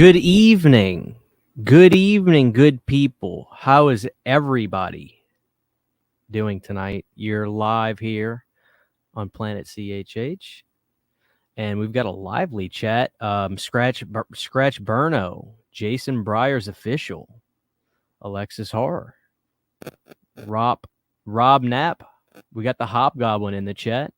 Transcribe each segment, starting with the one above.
Good evening. Good evening, good people. How is everybody doing tonight? You're live here on Planet CHH, and we've got a lively chat. Scratch Burno, Jason Breyer's official, Alexis Horror, Rob Knapp. We got the Hobgoblin in the chat.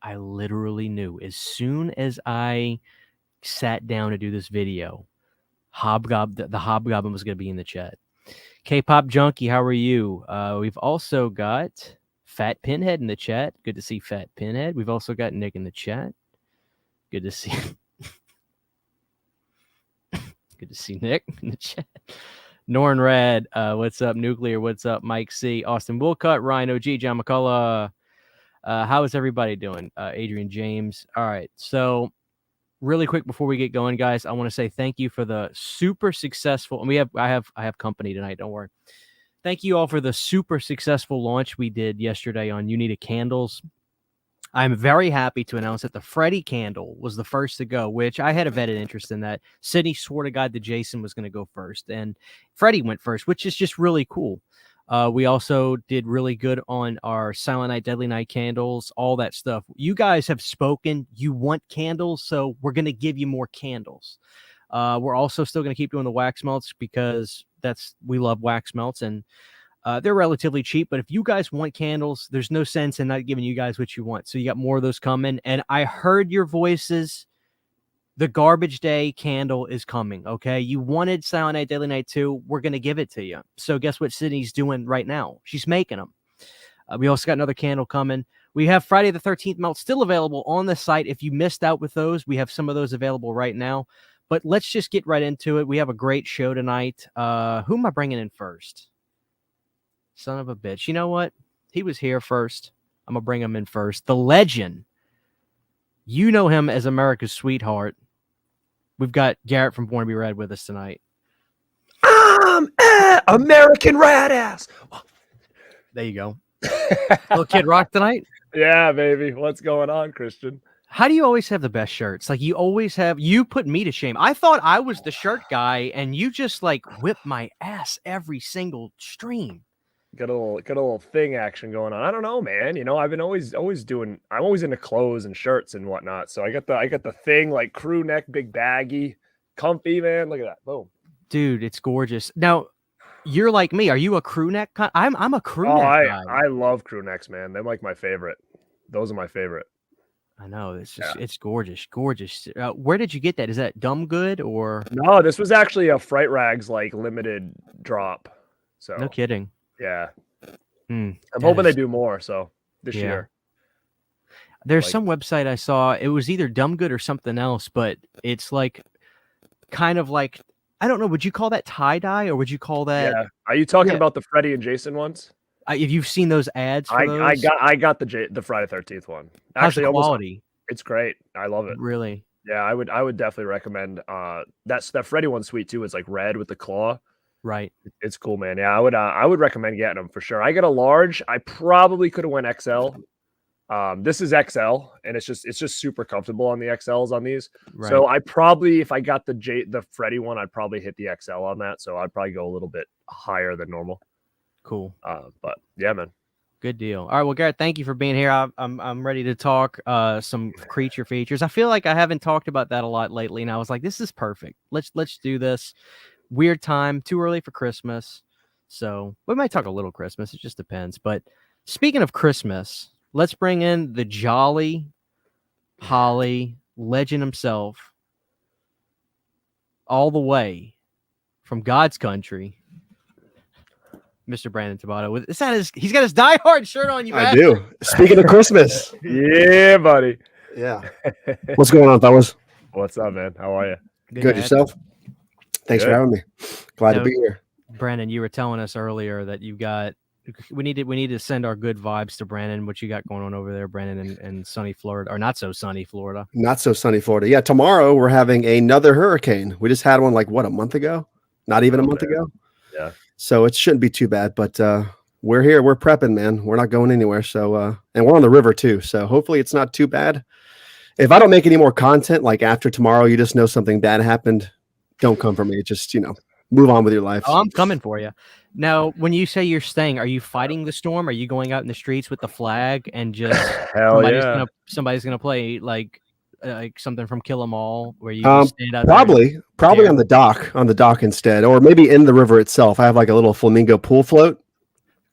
I literally knew as soon as I sat down to do this video, the Hobgoblin was going to be in the chat. K-Pop Junkie, how are you? We've also got Fat Pinhead in the chat. Good to see Fat Pinhead. We've also got Nick in the chat. Good to see Good to see Nick in the chat. Norn Rad, what's up? Nuclear, what's up? Mike C. Austin Woolcut, Ryan OG, John McCullough. How is everybody doing? Adrian James. All right. So really quick before we get going, guys, I want to say thank you for the super successful, and I have company tonight. Don't worry. Thank you all for the super successful launch we did yesterday on You Need a Candles. I'm very happy to announce that the Freddy candle was the first to go, which I had a vetted interest in that. Sydney swore to God that Jason was going to go first, and Freddy went first, which is just really cool. We also did really good on our Silent Night, Deadly Night candles, all that stuff. You guys have spoken. You want candles, so we're going to give you more candles. We're also still going to keep doing the wax melts because we love wax melts, and they're relatively cheap. But if you guys want candles, there's no sense in not giving you guys what you want. So you got more of those coming. And I heard your voices. The Garbage Day candle is coming, okay? You wanted Silent Night, Deadly Night 2. We're going to give it to you. So guess what Sydney's doing right now? She's making them. We also got another candle coming. We have Friday the 13th melt still available on the site. If you missed out with those, we have some of those available right now. But let's just get right into it. We have a great show tonight. Who am I bringing in first? Son of a bitch. You know what? He was here first. I'm going to bring him in first. The legend. You know him as America's sweetheart. We've got Garrett from Born to Be Red with us tonight. I'm American Rat Ass. There you go. Little Kid Rock tonight? Yeah, baby. What's going on, Christian? How do you always have the best shirts? Like you put me to shame. I thought I was the shirt guy, and you just like whip my ass every single stream. Got a little thing action going on. I don't know, man. You know, I've been always doing. I'm always into clothes and shirts and whatnot. So I got the thing like crew neck, big baggy, comfy, man. Look at that, boom, dude. It's gorgeous. Now, you're like me. Are you a crew neck? I'm a crew neck guy. I love crew necks, man. They're like my favorite. Those are my favorite. I know. It's just It's gorgeous. Where did you get that? Is that Dumb Good or? No, this was actually a Fright Rags like limited drop. So no kidding. Yeah. I'm hoping they do more. So this year. There's some website I saw. It was either Dumb Good or something else, but it's like kind of like, I don't know. Would you call that tie-dye or would you call that? Yeah. Are you talking about the Freddy and Jason ones? If you've seen those ads for those? I got the Friday 13th one. How's the quality? It's great. I love it. Really? Yeah, I would definitely recommend that Freddy one's sweet too. It's like red with the claw. Right. It's cool, man. Yeah, I would recommend getting them for sure. I get a large. I probably could have went XL. This is XL, and it's just super comfortable on the XLs on these. Right. So I probably, if I got the Freddy one, I'd probably hit the XL on that. So I'd probably go a little bit higher than normal. Cool. But yeah, man. Good deal. All right, well, Garrett, thank you for being here. I'm ready to talk some creature features. I feel like I haven't talked about that a lot lately, and I was like, this is perfect. Let's do this. Weird time, too early for Christmas. So we might talk a little Christmas. It just depends. But speaking of Christmas, let's bring in the jolly Holly legend himself, all the way from God's country, Mr. Brandon Tabata. He's got his Die Hard shirt on. You I do. Speaking of Christmas. Yeah, buddy. Yeah. What's going on, fellas? What's up, man? How are you? Good. Yourself? Thanks for having me. Glad to be here. Brandon, you were telling us earlier that we need to send our good vibes to Brandon. What you got going on over there, Brandon, in sunny Florida, or not so sunny Florida? Not so sunny Florida. Yeah, tomorrow we're having another hurricane. We just had one like a month ago? Not even a month ago. Yeah. So it shouldn't be too bad, but we're here. We're prepping, man. We're not going anywhere. So and we're on the river too. So hopefully it's not too bad. if I don't make any more content, like after tomorrow, you just know something bad happened. Don't come for me. Just, move on with your life. Oh, I'm coming for you. Now, when you say you're staying, are you fighting the storm? Are you going out in the streets with the flag and just Hell yeah. somebody's gonna play like something from Kill 'Em All, where you just stand out there? Probably on the dock instead, or maybe in the river itself. I have like a little flamingo pool float.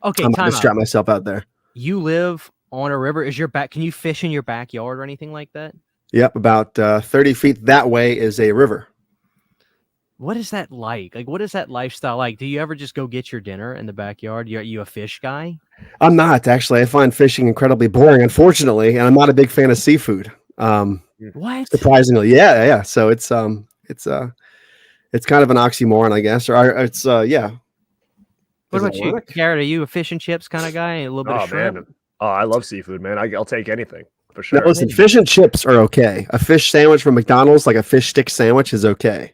Okay, I'm gonna strap myself out there. You live on a river. Can you fish in your backyard or anything like that? Yep, about 30 feet that way is a river. What is that like? Like, what is that lifestyle like? Do you ever just go get your dinner in the backyard? You a fish guy? I'm not, actually. I find fishing incredibly boring, unfortunately, and I'm not a big fan of seafood. What? Surprisingly, yeah. So it's kind of an oxymoron, I guess. Or it's yeah. What about you, Garrett? Are you a fish and chips kind of guy? A little bit of shrimp? Man. Oh, I love seafood, man. I'll take anything for sure. Now, listen, fish and chips are okay. A fish sandwich from McDonald's, like a fish stick sandwich, is okay.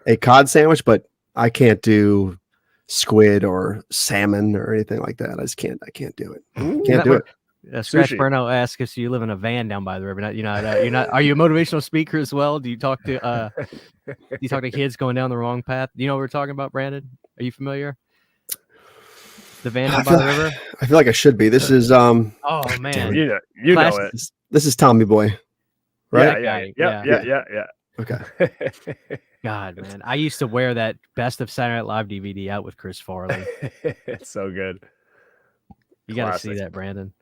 A cod sandwich, but I can't do squid or salmon or anything like that. I can't do it. Can't do it. Scratch Burno asks us, you live in a van down by the river. You're not. Are you a motivational speaker as well? Do you talk to kids going down the wrong path? Do you know what we're talking about, Brandon? Are you familiar? The van down by the river. I feel like I should be. This is oh man, you know it. This is Tommy Boy, right? Yeah. Okay. God, man, I used to wear that Best of Saturday Night Live DVD out with Chris Farley. It's so good. You got to see that, Brandon.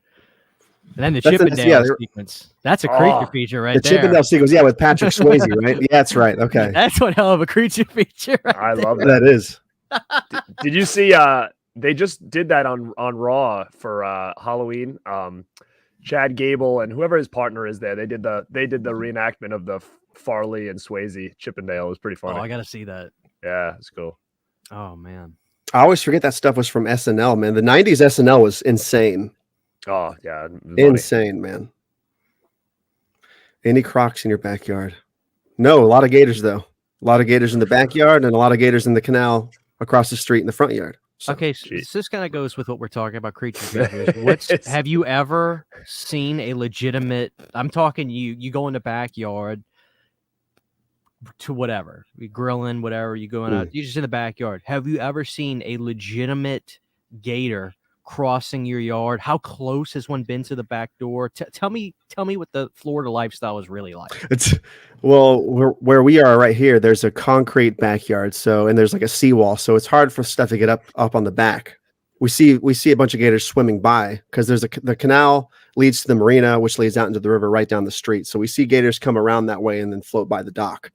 And then the Chippendale sequence. That's a creature feature right there. The Chippendale sequence, yeah, with Patrick Swayze, right? Yeah, that's right. Okay. That's one hell of a creature feature. I love that. That is. Did you see they just did that on Raw for Halloween? Chad Gable and whoever his partner is there, they did the reenactment of the Farley and Swayze Chippendale. It was pretty funny. Oh, I gotta see that. Yeah, it's cool. Oh man. I always forget that stuff was from SNL, man. The 90s SNL was insane. Oh, yeah. Insane, man. Any Crocs in your backyard? No, a lot of gators, though. A lot of gators in the backyard and a lot of gators in the canal across the street in the front yard. So, okay, so this kind of goes with what we're talking about, creature features. Have you ever seen a legitimate, I'm talking you go in the backyard to whatever, you grilling, whatever, you going out, you're just in the backyard. Have you ever seen a legitimate gator crossing your yard? How close has one been to the back door? Tell me what the Florida lifestyle is really like. Where we are right here, there's a concrete backyard, and there's like a seawall, so it's hard for stuff to get up on the back. We see a bunch of gators swimming by because the canal leads to the marina, which leads out into the river right down the street. So we see gators come around that way and then float by the dock.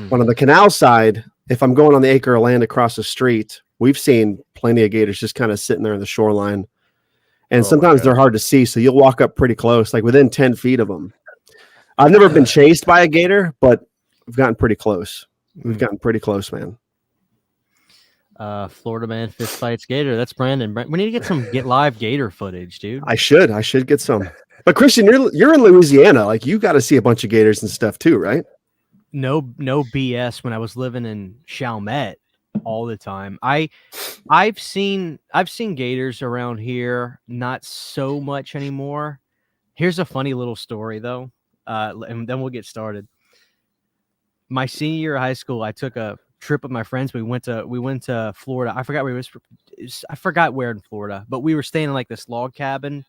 But on the canal side, if I'm going on the acre of land across the street, we've seen plenty of gators just kind of sitting there in the shoreline. And sometimes they're hard to see, so you'll walk up pretty close, like within 10 feet of them. I've never been chased by a gator, but we've gotten pretty close. We've gotten pretty close, man. Florida man fist fights gator. That's Brandon. We need to get live gator footage, dude. I should get some. But Christian, you're in Louisiana. Like, you got to see a bunch of gators and stuff too, right? No BS. When I was living in Chalmette all the time, I've seen gators around here, not so much anymore. Here's a funny little story though, and then we'll get started. My senior year of high school, I took a trip with my friends. We went to Florida. I forgot where in Florida, but we were staying in like this log cabin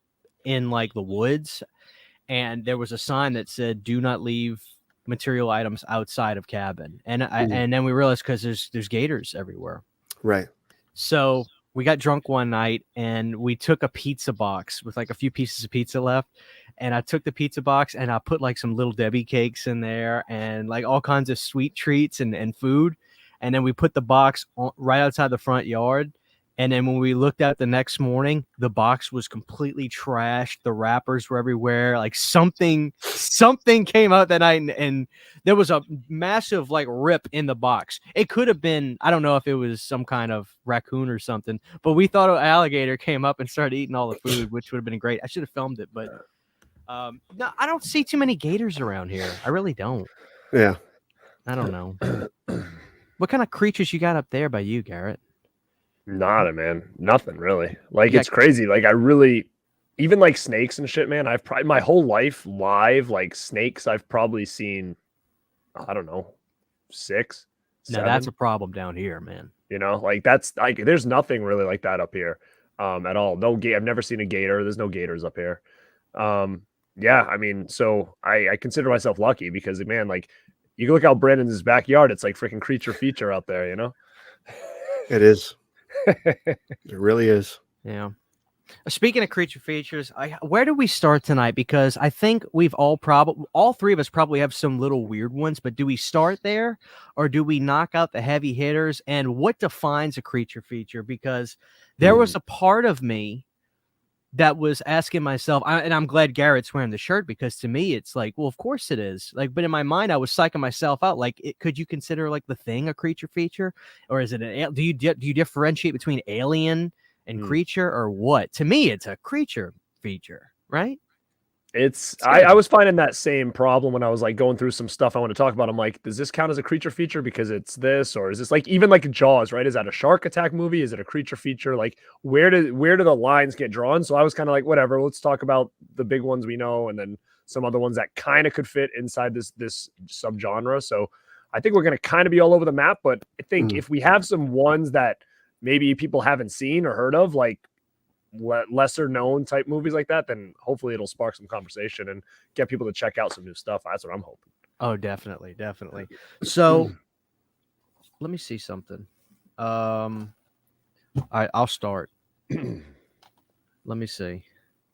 in like the woods, and there was a sign that said "Do not leave material items outside of cabin." And and then we realized because there's gators everywhere. Right. So we got drunk one night and we took a pizza box with like a few pieces of pizza left. And I took the pizza box and I put like some Little Debbie cakes in there and like all kinds of sweet treats and food. And then we put the box right outside the front yard. And then when we looked out the next morning, the box was completely trashed. The wrappers were everywhere. Like something came out that night, and there was a massive like rip in the box. It could have been, I don't know if it was some kind of raccoon or something, but we thought an alligator came up and started eating all the food, which would have been great. I should have filmed it, but no, I don't see too many gators around here. I really don't. Yeah. I don't know. What kind of creatures you got up there by you, Garrett? Nada, man. Nothing really. Like, it's crazy. Like, I really even like snakes and shit, man. I've probably my whole life live, like snakes, I've probably seen, I don't know, 6, Now 7. that's a problem down here, man. You know, like that's like there's nothing really like that up here at all. No I've never seen a gator. There's no gators up here. Yeah, I mean, so I consider myself lucky because man, like you can look out Brandon's backyard, it's like freaking creature feature out there, you know? It is. It really is. Yeah. Speaking of creature features, where do we start tonight? Because I think we've all three of us probably have some little weird ones, but do we start there or do we knock out the heavy hitters? And what defines a creature feature? Because there was a part of me that was asking myself, and I'm glad Garrett's wearing the shirt because to me it's like, well, of course it is. Like, but in my mind I was psyching myself out. Like, could you consider like The Thing a creature feature, or is it do you differentiate between alien and creature or what? To me, it's a creature feature, right? It's I was finding that same problem when I was like going through some stuff I want to talk about. I'm like, does this count as a creature feature because it's this, or is this like even like Jaws, right? Is that a shark attack movie? Is it a creature feature? Like where do the lines get drawn? So I was kind of like, whatever, let's talk about the big ones we know and then some other ones that kind of could fit inside this subgenre. So I think we're gonna kind of be all over the map, but I think if we have some ones that maybe people haven't seen or heard of, like lesser known type movies like that, then hopefully it'll spark some conversation and get people to check out some new stuff. That's what I'm hoping. Oh, definitely. So let me see something. I'll start. Let me see.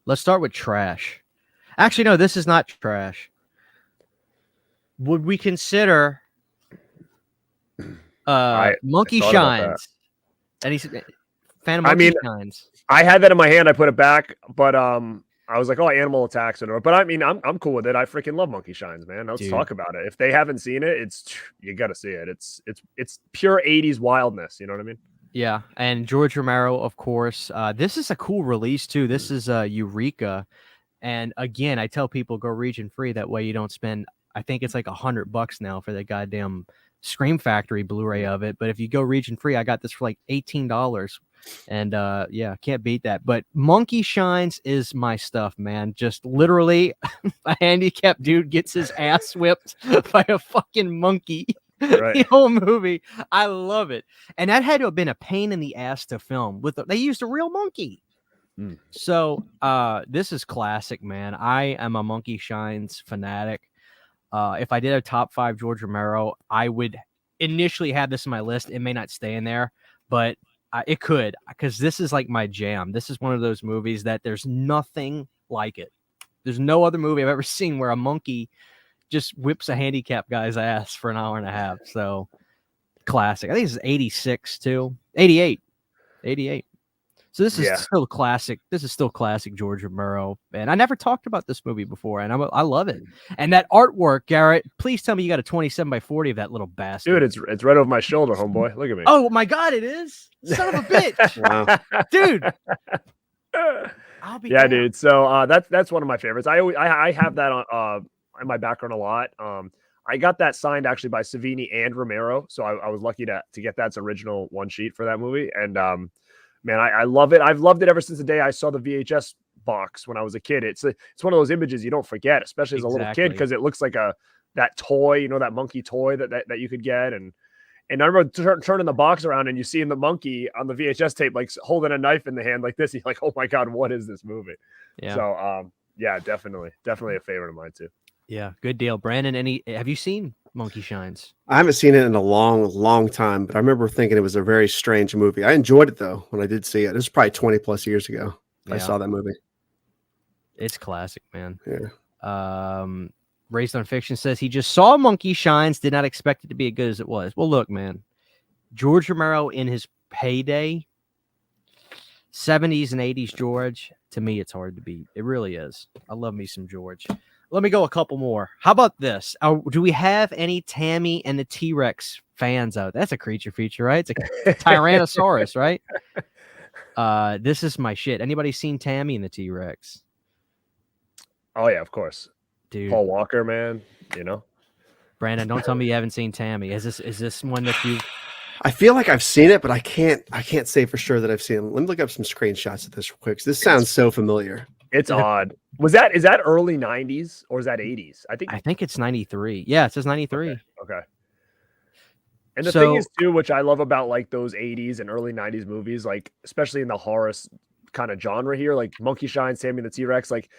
Let's start with trash. Actually, no, this is not trash. Would we consider Monkey Shines? And he's fan of Monkey Shines. I had that in my hand. I put it back, but I was like, oh, Animal Attacks. But I mean, I'm cool with it. I freaking love Monkey Shines, man. Let's talk about it. If they haven't seen it, you got to see it. It's pure 80s wildness. You know what I mean? Yeah. And George Romero, of course. This is a cool release too. This is Eureka. And again, I tell people go region free. That way you don't spend, I think it's like $100 now for the goddamn Scream Factory Blu-ray of it. But if you go region free, I got this for like $18. And yeah, can't beat that. But Monkey Shines is my stuff, man. Just literally a handicapped dude gets his ass whipped by a fucking monkey. Right. The whole movie. I love it. And that had to have been a pain in the ass to film. They used a real monkey. So this is classic, man. I am a Monkey Shines fanatic. If I did a top 5 George Romero, I would initially have this in my list. It may not stay in there, but it could, because this is like my jam. This is one of those movies that there's nothing like it. There's no other movie I've ever seen where a monkey just whips a handicapped guy's ass for an hour and a half. So classic. I think this is 86 too. 88. So this is still classic. This is still classic George Romero. And I never talked about this movie before, and I love it. And that artwork, Garrett, please tell me you got a 27x40 of that little bastard. Dude, it's right over my shoulder, homeboy. Look at me. Oh my God, it is? Son of a bitch. Wow. Dude. Damn. Dude. So that's one of my favorites. I have that on in my background a lot. I got that signed actually by Savini and Romero. So I was lucky to get that original one sheet for that movie. And man, I love it. I've loved it ever since the day I saw the VHS box when I was a kid. It's one of those images you don't forget, especially as a little kid, because it looks like that toy, that monkey toy that you could get. And I remember turning the box around and you see the monkey on the VHS tape, like holding a knife in the hand like this. You're like, oh my God, what is this movie? Yeah. So yeah, definitely a favorite of mine too. Yeah, good deal. Brandon, have you seen Monkey Shines? I haven't seen it in a long time, but I remember thinking it was a very strange movie. I enjoyed it though when I did see it. It was probably 20 plus years ago. I saw that movie. It's classic, man. Yeah. Raised on Fiction says he just saw Monkey Shines, did not expect it to be as good as it was. Well, look, man, George Romero in his heyday, 70s and 80s George, to me, it's hard to beat. It really is. I love me some George. Let me go a couple more. How about this? Do we have any Tammy and the T-Rex fans out? That's a creature feature, right? It's a Tyrannosaurus, right? This is my shit. Anybody seen Tammy and the T-Rex? Oh yeah, of course. Dude. Paul Walker, man. Brandon, don't tell me you haven't seen Tammy. Is this one that you? I feel like I've seen it, but I can't say for sure that I've seen it. Let me look up some screenshots of this real quick. This sounds so familiar. It's odd. Is that early 90s or is that 80s? I think it's 93. Yeah, it says 93. Okay. And the thing is too, which I love about like those 80s and early 90s movies, like especially in the horror kind of genre here, like Monkey Shines, Tammy and the T-Rex, like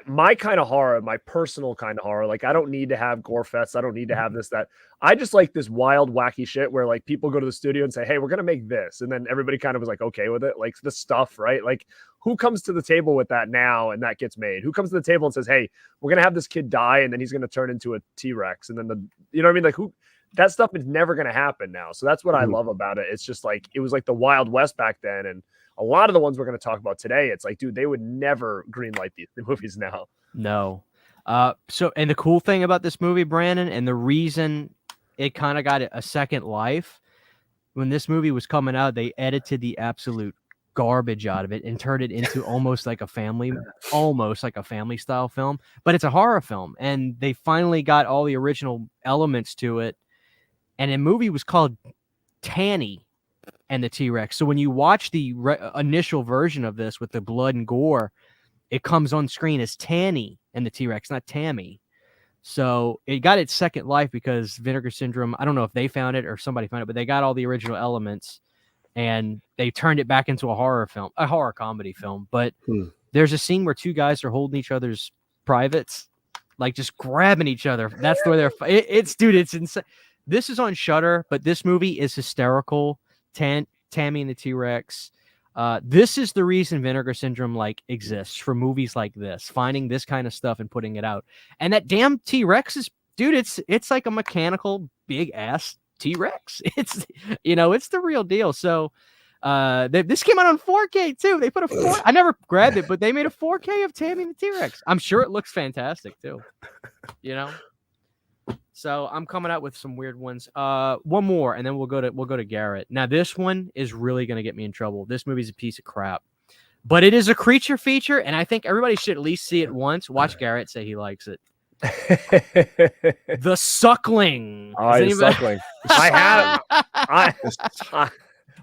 my kind of horror, my personal kind of horror, like I don't need to have gore fests. I don't need to have this, that. I just like this wild, wacky shit where like people go to the studio and say, hey, we're going to make this. And then everybody kind of was like, okay with it. Like the stuff, right? Like who comes to the table with that now and that gets made? Who comes to the table and says, hey, we're going to have this kid die and then he's going to turn into a T-Rex. And then you know what I mean? Like that stuff is never going to happen now. So that's what I love about it. It's just like, it was like the Wild West back then. And a lot of the ones we're going to talk about today, it's like, dude, they would never greenlight these movies now. No. And the cool thing about this movie, Brandon, and the reason it kind of got a second life, when this movie was coming out, they edited the absolute garbage out of it and turned it into almost like a family style film, but it's a horror film. And they finally got all the original elements to it. And the movie was called Tanny and the T-Rex. So when you watch the initial version of this with the blood and gore, it comes on screen as Tanny and the T-Rex, not Tammy. So it got its second life because Vinegar Syndrome, I don't know if they found it or somebody found it, but they got all the original elements and they turned it back into a horror comedy film. But there's a scene where two guys are holding each other's privates, like just grabbing each other. That's where they're, it's insane. This is on Shudder, but this movie is hysterical. Tammy and the T-Rex. This is the reason Vinegar Syndrome like exists, for movies like this, finding this kind of stuff and putting it out. And that damn T-Rex is, dude, it's like a mechanical big ass T-Rex. It's the real deal. So this came out on 4K too. They put I never grabbed it, but they made a 4K of Tammy and the T-Rex. I'm sure it looks fantastic too. So I'm coming out with some weird ones. One more, and then we'll go to Garrett. Now this one is really going to get me in trouble. This movie's a piece of crap, but it is a creature feature, and I think everybody should at least see it once. Watch Garrett say he likes it. The Suckling. Suckling.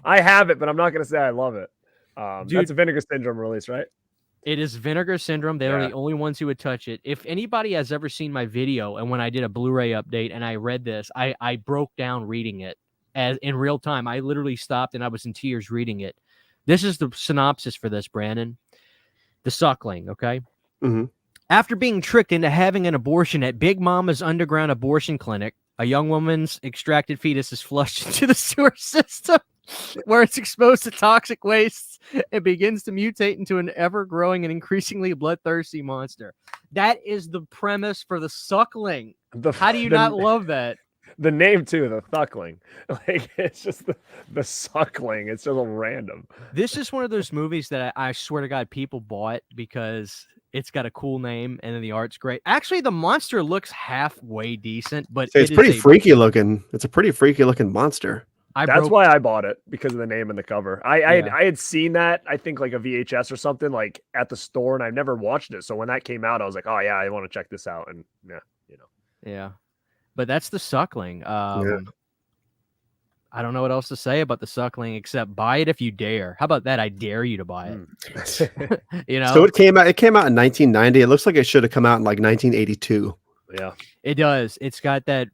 I have it, but I'm not going to say I love it. Dude, that's a Vinegar Syndrome release, right? It is Vinegar Syndrome. They are the only ones who would touch it. If anybody has ever seen my video, and when I did a Blu-ray update and I read this, I broke down reading it as in real time. I literally stopped and I was in tears reading it. This is the synopsis for this, Brandon. The Suckling, okay? Mm-hmm. After being tricked into having an abortion at Big Mama's underground abortion clinic, a young woman's extracted fetus is flushed into the sewer system, where it's exposed to toxic wastes and begins to mutate into an ever-growing and increasingly bloodthirsty monster. That is the premise for The Suckling. How do you not love that? The name, too, The Suckling. Like, it's just the Suckling. It's just random. This is one of those movies that I swear to God people bought because it's got a cool name and then the art's great. Actually, the monster looks halfway decent, but it's pretty freaky looking. It's a pretty freaky looking monster. That's why I bought it, because of the name and the cover. I had seen that, I think like a VHS or something, like at the store, and I've never watched it. So when that came out, I was like, oh yeah, I want to check this out. And yeah. But that's The Suckling. I don't know what else to say about The Suckling except buy it if you dare. How about that? I dare you to buy it. So it came out in 1990. It looks like it should have come out in like 1982. Yeah. It does. It's got that.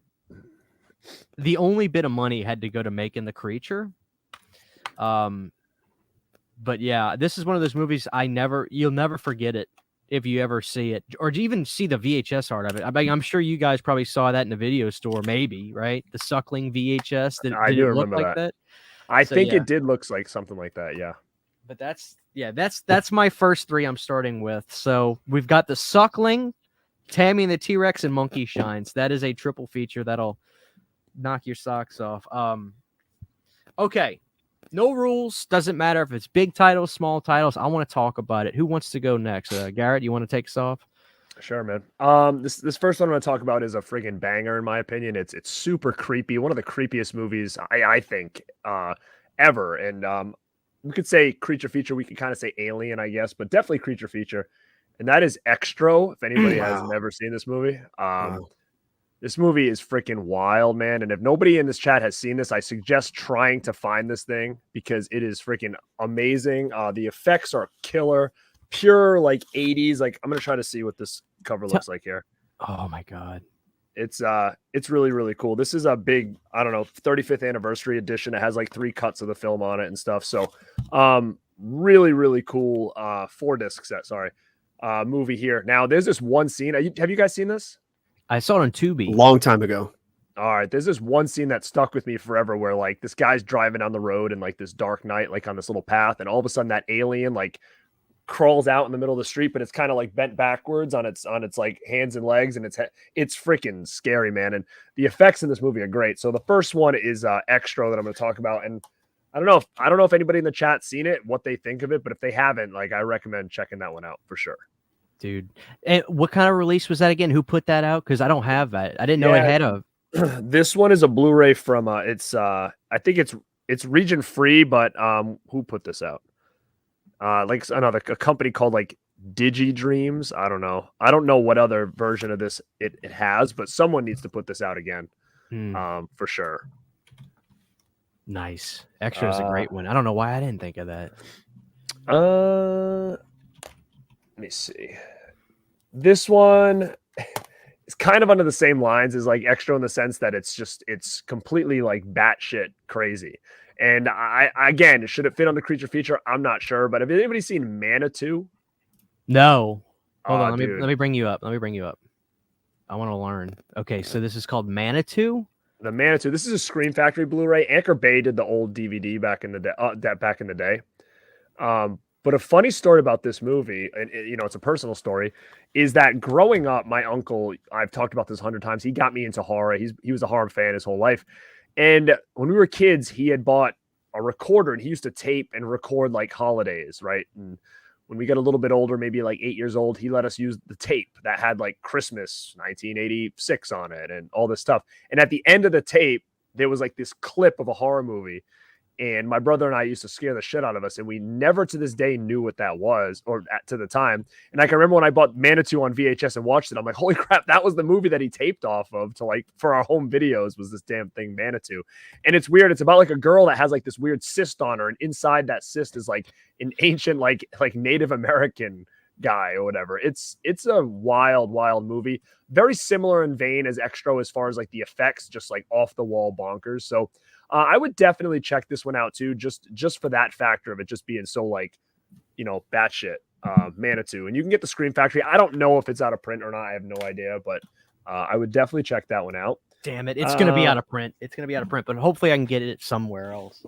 The only bit of money had to go to making the creature. But yeah, this is one of those movies you'll never forget it if you ever see it, or even see the VHS art of it. I'm sure you guys probably saw that in the video store, maybe, right? The Suckling VHS. I do remember that. I think it did look like something like that, yeah. But that's my first three I'm starting with. So we've got The Suckling, Tammy and the T-Rex, and Monkey Shines. That is a triple feature that'll knock your socks off. Okay. No rules. Doesn't matter if it's big titles, small titles. I want to talk about it. Who wants to go next? Garrett, you want to take us off? Sure, man. This first one I'm going to talk about is a friggin' banger, in my opinion. It's super creepy. One of the creepiest movies I think ever. And we could say creature feature. We could kind of say alien, I guess, but definitely creature feature. And that is Extro. If anybody has never seen this movie, this movie is freaking wild, man. And if nobody in this chat has seen this, I suggest trying to find this thing because it is freaking amazing. The effects are killer. pure like 80s. Like I'm gonna try to see what this cover looks like here. Oh my god. It's really, really cool. This is a big, I don't know, 35th anniversary edition. It has like 3 cuts of the film on it and stuff. So really, really cool 4-disc set, movie here. Now there's this one scene. Have you guys seen this? I saw it on Tubi. Long time ago. All right, there's this one scene that stuck with me forever where like this guy's driving down the road in like this dark night, like on this little path, and all of a sudden that alien like crawls out in the middle of the street, but it's kind of like bent backwards on its like hands and legs, and it's freaking scary, man. And the effects in this movie are great. So the first one is Extra that I'm going to talk about, and I don't know if anybody in the chat's seen it, what they think of it, but if they haven't, like I recommend checking that one out for sure. Dude, and what kind of release was that again? Who put that out? Because I don't have that. I didn't know it had a. This one is a Blu-ray from I think it's region free, but who put this out? Like a company called like Digi Dreams. I don't know what other version of this it has, but someone needs to put this out again. For sure. Nice. Extra is a great one. I don't know why I didn't think of that. Let me see. This one is kind of under the same lines as like Extra in the sense that it's completely like batshit crazy. And again, should it fit on the creature feature? I'm not sure. But have anybody seen Manitou? No. Hold on. Let me bring you up. I want to learn. Okay, so this is called Manitou. The Manitou. This is a Scream Factory Blu-ray. Anchor Bay did the old DVD back in the day. But a funny story about this movie, and it's a personal story, is that growing up, my uncle, I've talked about this 100 times, he got me into horror. He was a horror fan his whole life. And when we were kids, he had bought a recorder and he used to tape and record like holidays, right? And when we got a little bit older, maybe like 8 years old, he let us use the tape that had like Christmas 1986 on it and all this stuff. And at the end of the tape, there was like this clip of a horror movie. And my brother and I used to scare the shit out of us. And we never to this day knew what that was to the time. And I can remember when I bought Manitou on VHS and watched it, I'm like, holy crap, that was the movie that he taped off of to like for our home videos was this damn thing, Manitou. And it's weird. It's about like a girl that has like this weird cyst on her. And inside that cyst is like an ancient, like Native American guy or whatever. It's a wild, wild movie. Very similar in vein as Extra as far as like the effects, just like off the wall bonkers. So I would definitely check this one out too, just for that factor of it just being so like, batshit Manitou. And you can get the Scream Factory. I don't know if it's out of print or not. I have no idea, but I would definitely check that one out. Damn it. It's going to be out of print. It's going to be out of print, but hopefully I can get it somewhere else.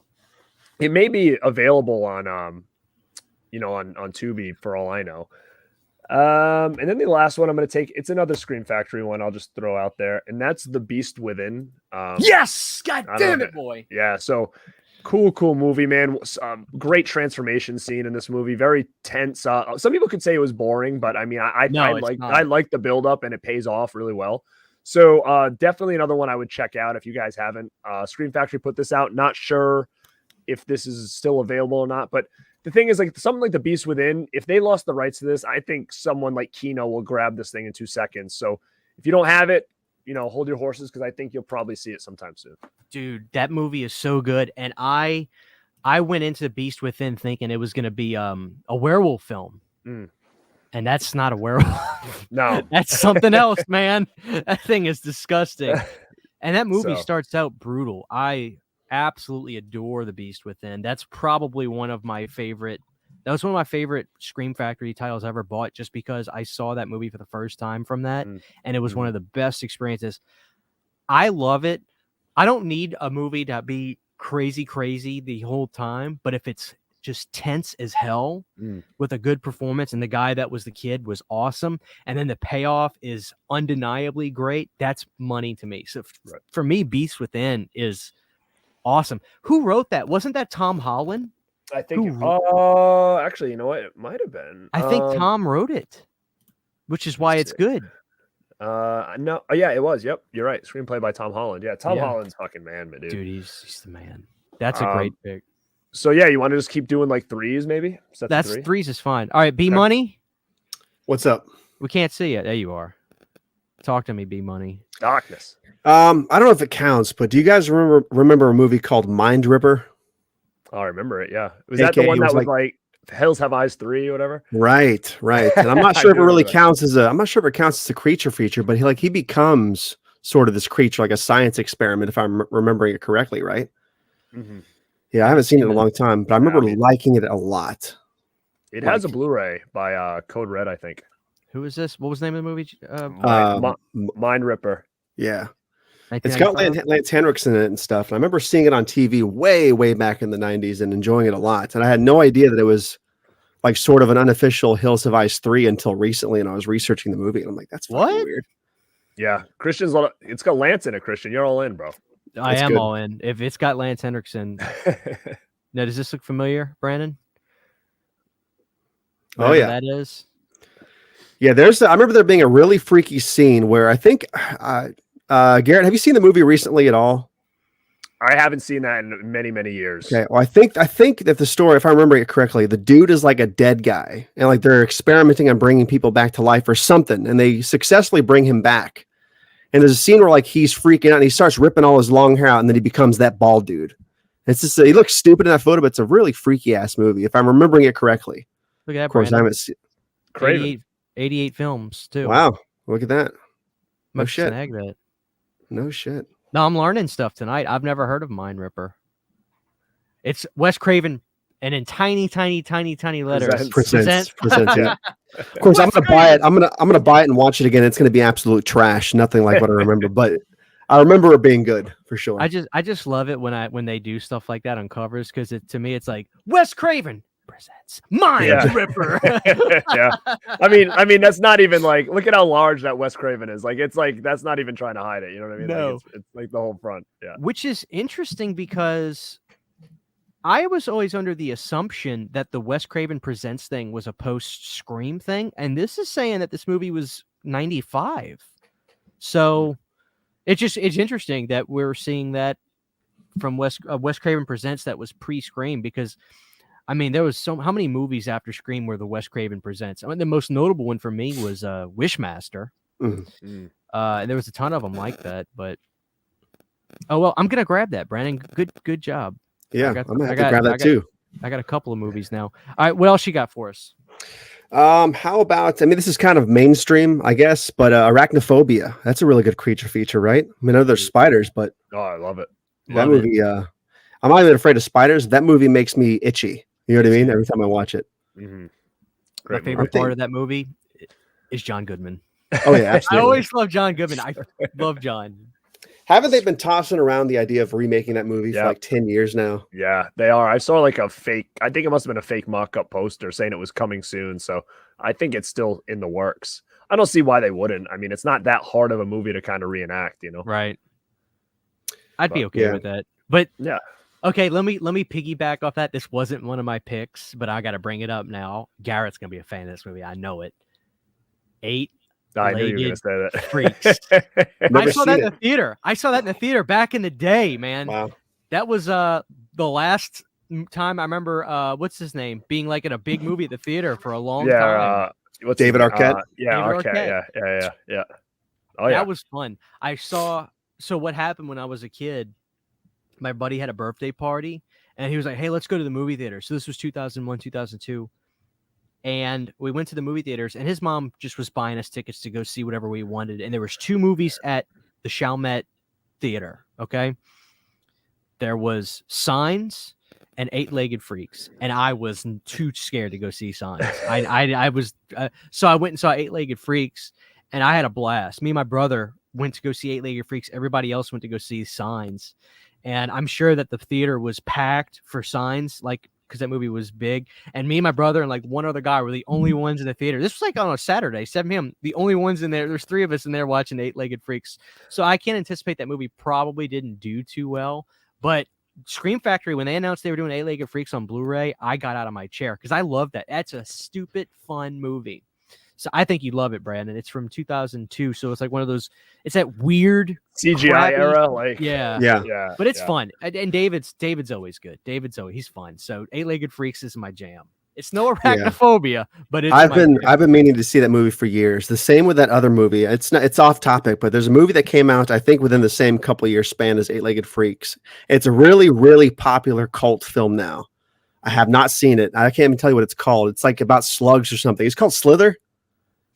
It may be available on, on Tubi for all I know. And then the last one I'm going to take, it's another Scream Factory one I'll just throw out there, and that's The Beast Within. Yes! God damn it, boy. Yeah, so cool movie, man. Great transformation scene in this movie. Very tense. Some people could say it was boring, but I mean, I like the build-up, and it pays off really well. So definitely another one I would check out if you guys haven't. Scream Factory put this out. Not sure if this is still available or not, but the thing is, like something like The Beast Within, if they lost the rights to this, I think someone like Kino will grab this thing in 2 seconds. So if you don't have it, hold your horses because I think you'll probably see it sometime soon. Dude, that movie is so good. And I went into The Beast Within thinking it was going to be a werewolf film. And that's not a werewolf. No. That's something else, man. That thing is disgusting. And that movie starts out brutal. I absolutely adore The Beast Within. That's probably one of my favorite Scream Factory titles I ever bought, just because I saw that movie for the first time from that, and it was one of the best experiences. I love it. I don't need a movie to be crazy the whole time, but if it's just tense as hell with a good performance, and the guy that was the kid was awesome, and then the payoff is undeniably great, that's money to me. So for me, Beast Within is awesome. Who wrote that? Wasn't that Tom Holland? I think. Actually, you know what? It might have been. I think Tom wrote it, which is why it's good. No. Oh, yeah, it was. Yep, you're right. Screenplay by Tom Holland. Yeah, Tom Holland's fucking man, dude. Dude, he's the man. That's a great pick. So yeah, you want to just keep doing like threes, maybe? That's threes is fine. All right, B Money. What's up? We can't see it. There you are. Talk to me, B Money. Darkness. I don't know if it counts, but do you guys remember a movie called Mind Ripper? Oh, I remember it. Yeah, was that the one that was like Hills Have Eyes 3 or whatever. Right. And I'm not I sure if it do really remember that. counts as I'm not sure if it counts as a creature feature, but he becomes sort of this creature, like a science experiment, if I'm remembering it correctly, right? Mm-hmm. Yeah, I haven't seen it in a long time, but I remember liking it a lot. It has a Blu-ray by Code Red, I think. Who is this? What was the name of the movie? Mind Ripper. Yeah. It's got 1995? Lance Henriksen in it and stuff. And I remember seeing it on TV way back in the 90s and enjoying it a lot. And I had no idea that it was like sort of an unofficial Hills Have Eyes 3 until recently. And I was researching the movie and I'm like, that's fucking weird. Yeah. It's got Lance in it, Christian. You're all in, bro. I am all in. If it's got Lance Henriksen. Now, does this look familiar, Brandon? Whatever that is. Yeah, I remember there being a really freaky scene where I think Garrett, have you seen the movie recently at all? I haven't seen that in many years. Okay, well, I think that the story, if I remember it correctly, the dude is like a dead guy, and like they're experimenting on bringing people back to life or something, and they successfully bring him back. And there's a scene where like he's freaking out, and he starts ripping all his long hair out, and then he becomes that bald dude. It's just he looks stupid in that photo, but it's a really freaky ass movie, if I'm remembering it correctly. Look at that, of course, Brandon. I haven't seen 88 films too. Wow, look at that. No shit. Snag that. No shit. No, I'm learning stuff tonight. I've never heard of Mind Ripper. It's Wes Craven, and in tiny letters. Presents. Yeah. Of course, I'm gonna buy it. I'm gonna buy it and watch it again. It's gonna be absolute trash. Nothing like what I remember, but I remember it being good for sure. I just love it when they do stuff like that on covers, because to me it's like Wes Craven presents Mind Ripper. Yeah. I mean that's not even like, look at how large that Wes Craven is. Like it's like that's not even trying to hide it. You know what I mean? No. Like, it's like the whole front. Yeah. Which is interesting because I was always under the assumption that the Wes Craven Presents thing was a post-Scream thing, and this is saying that this movie was 95. So it's interesting that we're seeing that from Wes Craven Presents that was pre-Scream, because I mean there was how many movies after Scream were the Wes Craven Presents? I mean the most notable one for me was Wishmaster. And there was a ton of them like that, but oh well, I'm gonna grab that, Brandon. Good job. Yeah, I'm gonna have to grab that too. I got a couple of movies now. All right, what else you got for us? How about, I mean, this is kind of mainstream, I guess, but Arachnophobia. That's a really good creature feature, right? I mean, I know there's spiders, but I love it. That movie, I'm not even afraid of spiders. That movie makes me itchy. You know what I mean? Every time I watch it. Mm-hmm. My favorite part of that movie is John Goodman. Oh yeah, absolutely. I always love John Goodman. I love John. Haven't they been tossing around the idea of remaking that movie for like 10 years now? Yeah, they are. I saw like a fake, I think it must have been a fake mock-up poster saying it was coming soon. So I think it's still in the works. I don't see why they wouldn't. I mean, it's not that hard of a movie to kind of reenact, you know? Right. I'd be okay with that. But yeah. Okay, let me piggyback off that. This wasn't one of my picks, but I got to bring it up now. Garrett's going to be a fan of this movie. I know it. I knew you were going to say that. Freaks. I saw that in the theater. I saw that in the theater back in the day, man. Wow. That was the last time I remember what's his name being like in a big movie at the theater for a long time. David Arquette. Arquette. Yeah. Oh yeah. That was fun. So what happened when I was a kid, my buddy had a birthday party and he was like, "Hey, let's go to the movie theater." So this was 2001, 2002. And we went to the movie theaters, and his mom just was buying us tickets to go see whatever we wanted. And there was 2 movies at the Chalmette Theater. Okay, there was Signs and 8-Legged Freaks, and I was too scared to go see Signs. I was so I went and saw 8-Legged Freaks, and I had a blast. Me and my brother went to go see 8-Legged Freaks. Everybody else went to go see Signs, and I'm sure that the theater was packed for Signs, like, because that movie was big, and me and my brother and like one other guy were the only ones in the theater. This was like on a Saturday, 7 p.m. The only ones in there. There's 3 of us in there watching 8-Legged Freaks. So I can't anticipate that movie probably didn't do too well. But Scream Factory, when they announced they were doing 8-Legged Freaks on Blu-ray, I got out of my chair because I love that. That's a stupid fun movie. So I think you'd love it, Brandon. It's from 2002, so it's like one of those. It's that weird CGI crappy era, like yeah. But it's fun, and David's always good. He's fun. So 8-Legged Freaks is my jam. It's no Arachnophobia, but it's I've been meaning to see that movie for years. The same with that other movie. It's off topic, but there's a movie that came out I think within the same couple of years span as 8-Legged Freaks. It's a really, really popular cult film now. I have not seen it. I can't even tell you what it's called. It's like about slugs or something. It's called Slither.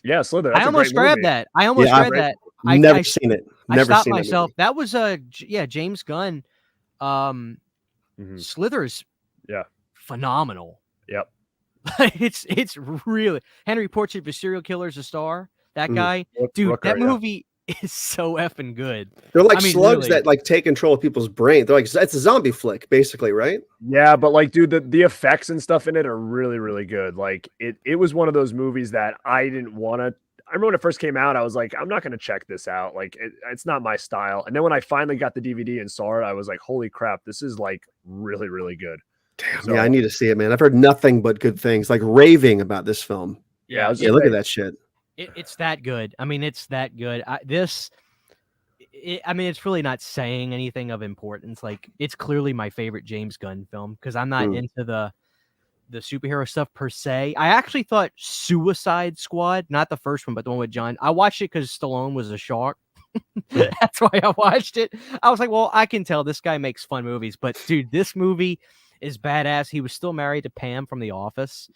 Yeah, Slither. I almost grabbed that. I almost grabbed that. Never seen it. Never I stopped seen myself. That was James Gunn. Slither is phenomenal. Yep. It's really Henry Portrait of a Serial Killer is a star. That guy, dude, Rooker, that movie is so effing good. They're like slugs that like take control of people's brain. They're like, it's a zombie flick, basically, right? Yeah, but like, dude, the effects and stuff in it are really, really good. Like, it was one of those movies that I didn't want to. I remember when it first came out, I was like, I'm not going to check this out. Like, it's not my style. And then when I finally got the DVD and saw it, I was like, holy crap, this is like really, really good. Damn, so, yeah, I need to see it, man. I've heard nothing but good things, like raving about this film. Yeah, look at that shit. It's that good. I mean, it's that good. It's really not saying anything of importance. Like, it's clearly my favorite James Gunn film because I'm not into the superhero stuff per se. I actually thought Suicide Squad, not the first one, but the one with John. I watched it because Stallone was a shark. That's why I watched it. I was like, well, I can tell this guy makes fun movies, but dude, this movie is badass. He was still married to Pam from The Office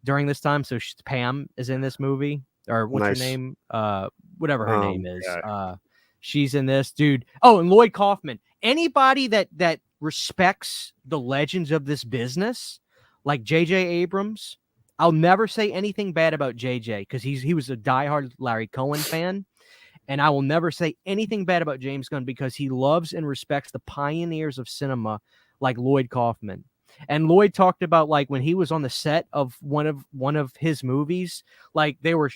during this time, so Pam is in this movie, or what's her name? Whatever her name is. Yeah. She's in this, dude. Oh, and Lloyd Kaufman. Anybody that respects the legends of this business, like J.J. Abrams, I'll never say anything bad about J.J. because he was a diehard Larry Cohen fan. And I will never say anything bad about James Gunn because he loves and respects the pioneers of cinema like Lloyd Kaufman. And Lloyd talked about, like, when he was on the set of one of his movies, like, they were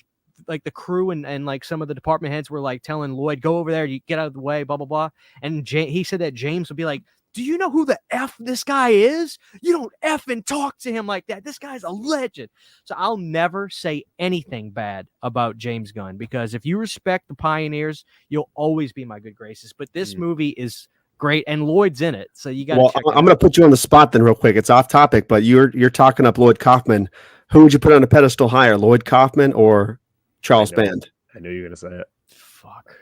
like the crew and like some of the department heads were like telling Lloyd, go over there, you get out of the way, blah, blah, blah. And he said that James would be like, do you know who the F this guy is? You don't effing talk to him like that. This guy's a legend. So I'll never say anything bad about James Gunn because if you respect the pioneers, you'll always be my good graces. But this movie is great, and Lloyd's in it, so you got to check it out. I'm going to put you on the spot then real quick. It's off topic, but you're talking up Lloyd Kaufman. Who would you put on a pedestal higher, Lloyd Kaufman or Charles Band? I knew you were going to say it. Fuck.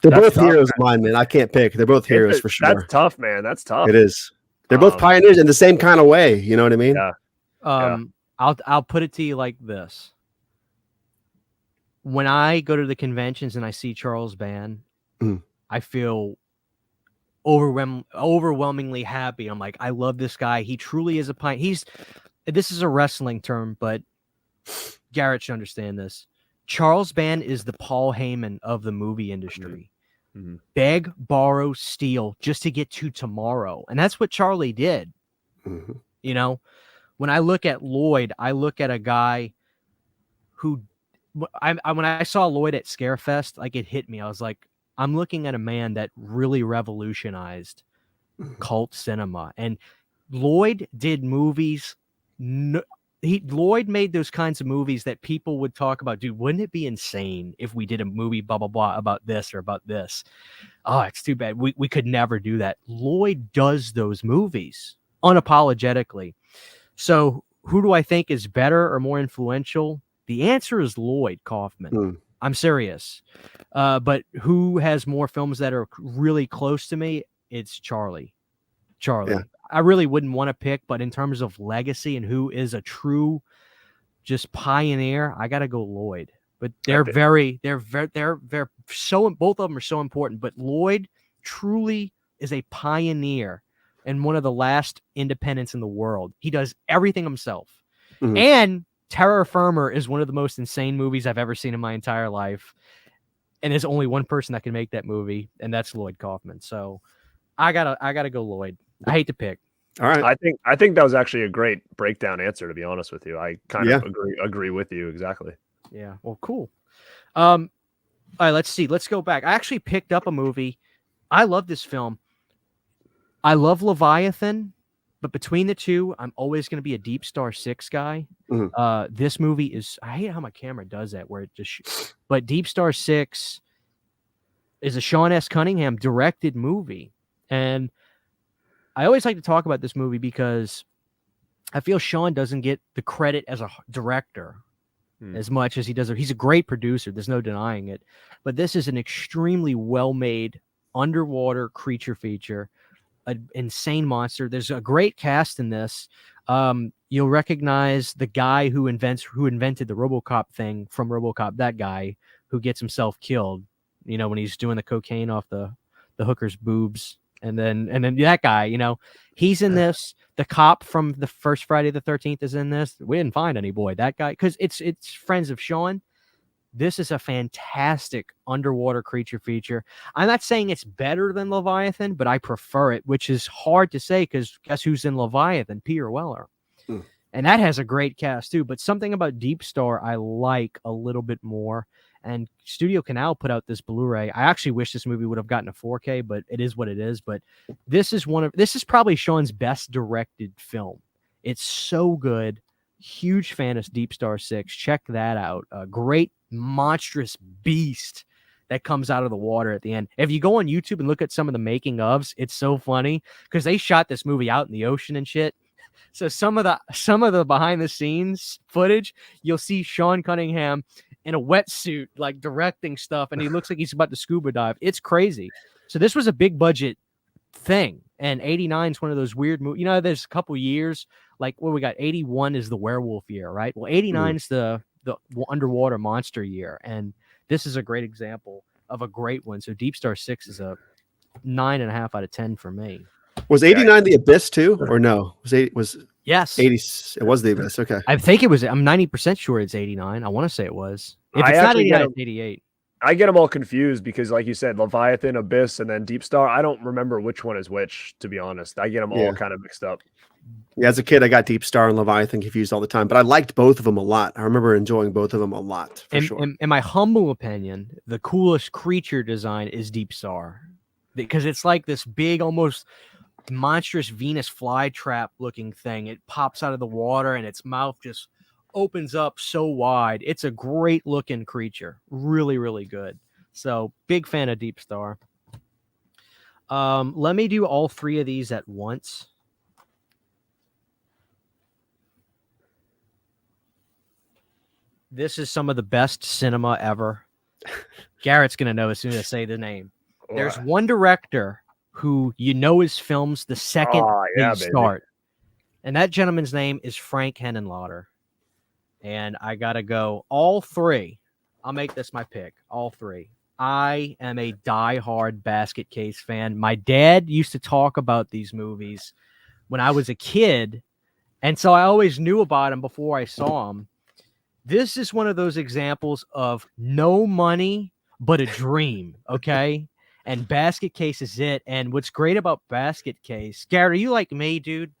They're both heroes of mine, man. I can't pick. They're both heroes for sure. That's tough, man. That's tough. It is. They're both pioneers in the same kind of way. You know what I mean? Yeah. I'll put it to you like this. When I go to the conventions and I see Charles Band, I feel overwhelmingly happy. I'm like, I love this guy. He truly is a pioneer. This is a wrestling term, but Garrett should understand this. Charles Band is the Paul Heyman of the movie industry. Beg, borrow, steal just to get to tomorrow. And that's what Charlie did. You know, when I look at Lloyd, I look at a guy who when I saw Lloyd at Scarefest, like, it hit me. I was like, I'm looking at a man that really revolutionized cult cinema. And Lloyd did movies. Lloyd made those kinds of movies that people would talk about. Dude, wouldn't it be insane if we did a movie, blah, blah, blah, about this or about this? Oh, it's too bad. We could never do that. Lloyd does those movies unapologetically. So who do I think is better or more influential? The answer is Lloyd Kaufman. I'm serious. But who has more films that are really close to me? It's Charlie. Yeah. I really wouldn't want to pick, but in terms of legacy and who is a true just pioneer, I got to go Lloyd. But they're so, both of them are so important, but Lloyd truly is a pioneer and one of the last independents in the world. He does everything himself. And Terra Firma is one of the most insane movies I've ever seen in my entire life. And there's only one person that can make that movie, and that's Lloyd Kaufman. So I gotta go Lloyd. I hate to pick. All right. I think that was actually a great breakdown answer, to be honest with you. I kind of agree with you exactly. Yeah. Well, cool. All right, let's see. Let's go back. I actually picked up a movie. I love this film. I love Leviathan, but between the two, I'm always going to be a Deep Star 6 guy. This movie is, I hate how my camera does that, where it just, but Deep Star 6 is a Sean S. Cunningham directed movie. And I always like to talk about this movie because I feel Sean doesn't get the credit as a director as much as he does. He's a great producer. There's no denying it. But this is an extremely well-made underwater creature feature. an insane monster. There's a great cast in this. You'll recognize the guy who invented the RoboCop thing from RoboCop. That guy who gets himself killed, when he's doing the cocaine off the hooker's boobs, and then that guy, he's in this. The cop from the first Friday the 13th is in this. We didn't find any boy. That guy, because it's friends of Sean. This is a fantastic underwater creature feature. I'm not saying it's better than Leviathan, but I prefer it, which is hard to say because guess who's in Leviathan? Peter Weller. And that has a great cast too. But something about Deep Star I like a little bit more. And Studio Canal put out this Blu-ray. I actually wish this movie would have gotten a 4K, but it is what it is. But this is probably Sean's best directed film. It's so good. Huge fan of Deep Star 6. Check that out. A great monstrous beast that comes out of the water at the end. If you go on YouTube and look at some of the making ofs, it's so funny because they shot this movie out in the ocean and shit. So some of the behind the scenes footage, you'll see Sean Cunningham in a wetsuit, like directing stuff, and he looks like he's about to scuba dive. It's crazy. So this was a big budget thing, and 89 is one of those weird movies. There's a couple years, like what we got. 81 is the werewolf year, right? Well, 89 is the underwater monster year, and this is a great example of a great one. So Deep Star 6 is a 9.5 out of 10 for me. Was 89 the Abyss too, or no? Yes, 80. It was the Abyss. Okay, I think it was. I'm 90% sure it's 89. I want to say it was. If it's not 89, it's 88. I get them all confused because, like you said, Leviathan, Abyss, and then Deep Star. I don't remember which one is which, to be honest. I get them all kind of mixed up. Yeah, as a kid, I got Deep Star and Leviathan confused all the time, but I liked both of them a lot. I remember enjoying both of them a lot, for sure. In my humble opinion, the coolest creature design is Deep Star because it's like this big, almost monstrous Venus flytrap looking thing. It pops out of the water and its mouth just opens up so wide. It's a great looking creature. Really, really good. So big fan of Deep Star. Let me do all three of these at once. This is some of the best cinema ever. Garrett's going to know as soon as I say the name. There's one director who his films the second they start. And that gentleman's name is Frank Henenlotter. And I got to go all three. I'll make this my pick. All three. I am a diehard Basket Case fan. My dad used to talk about these movies when I was a kid. And so I always knew about them before I saw them. This is one of those examples of no money, but a dream. Okay. And Basket Case is it. And what's great about Basket Case, Gary, you like me, dude?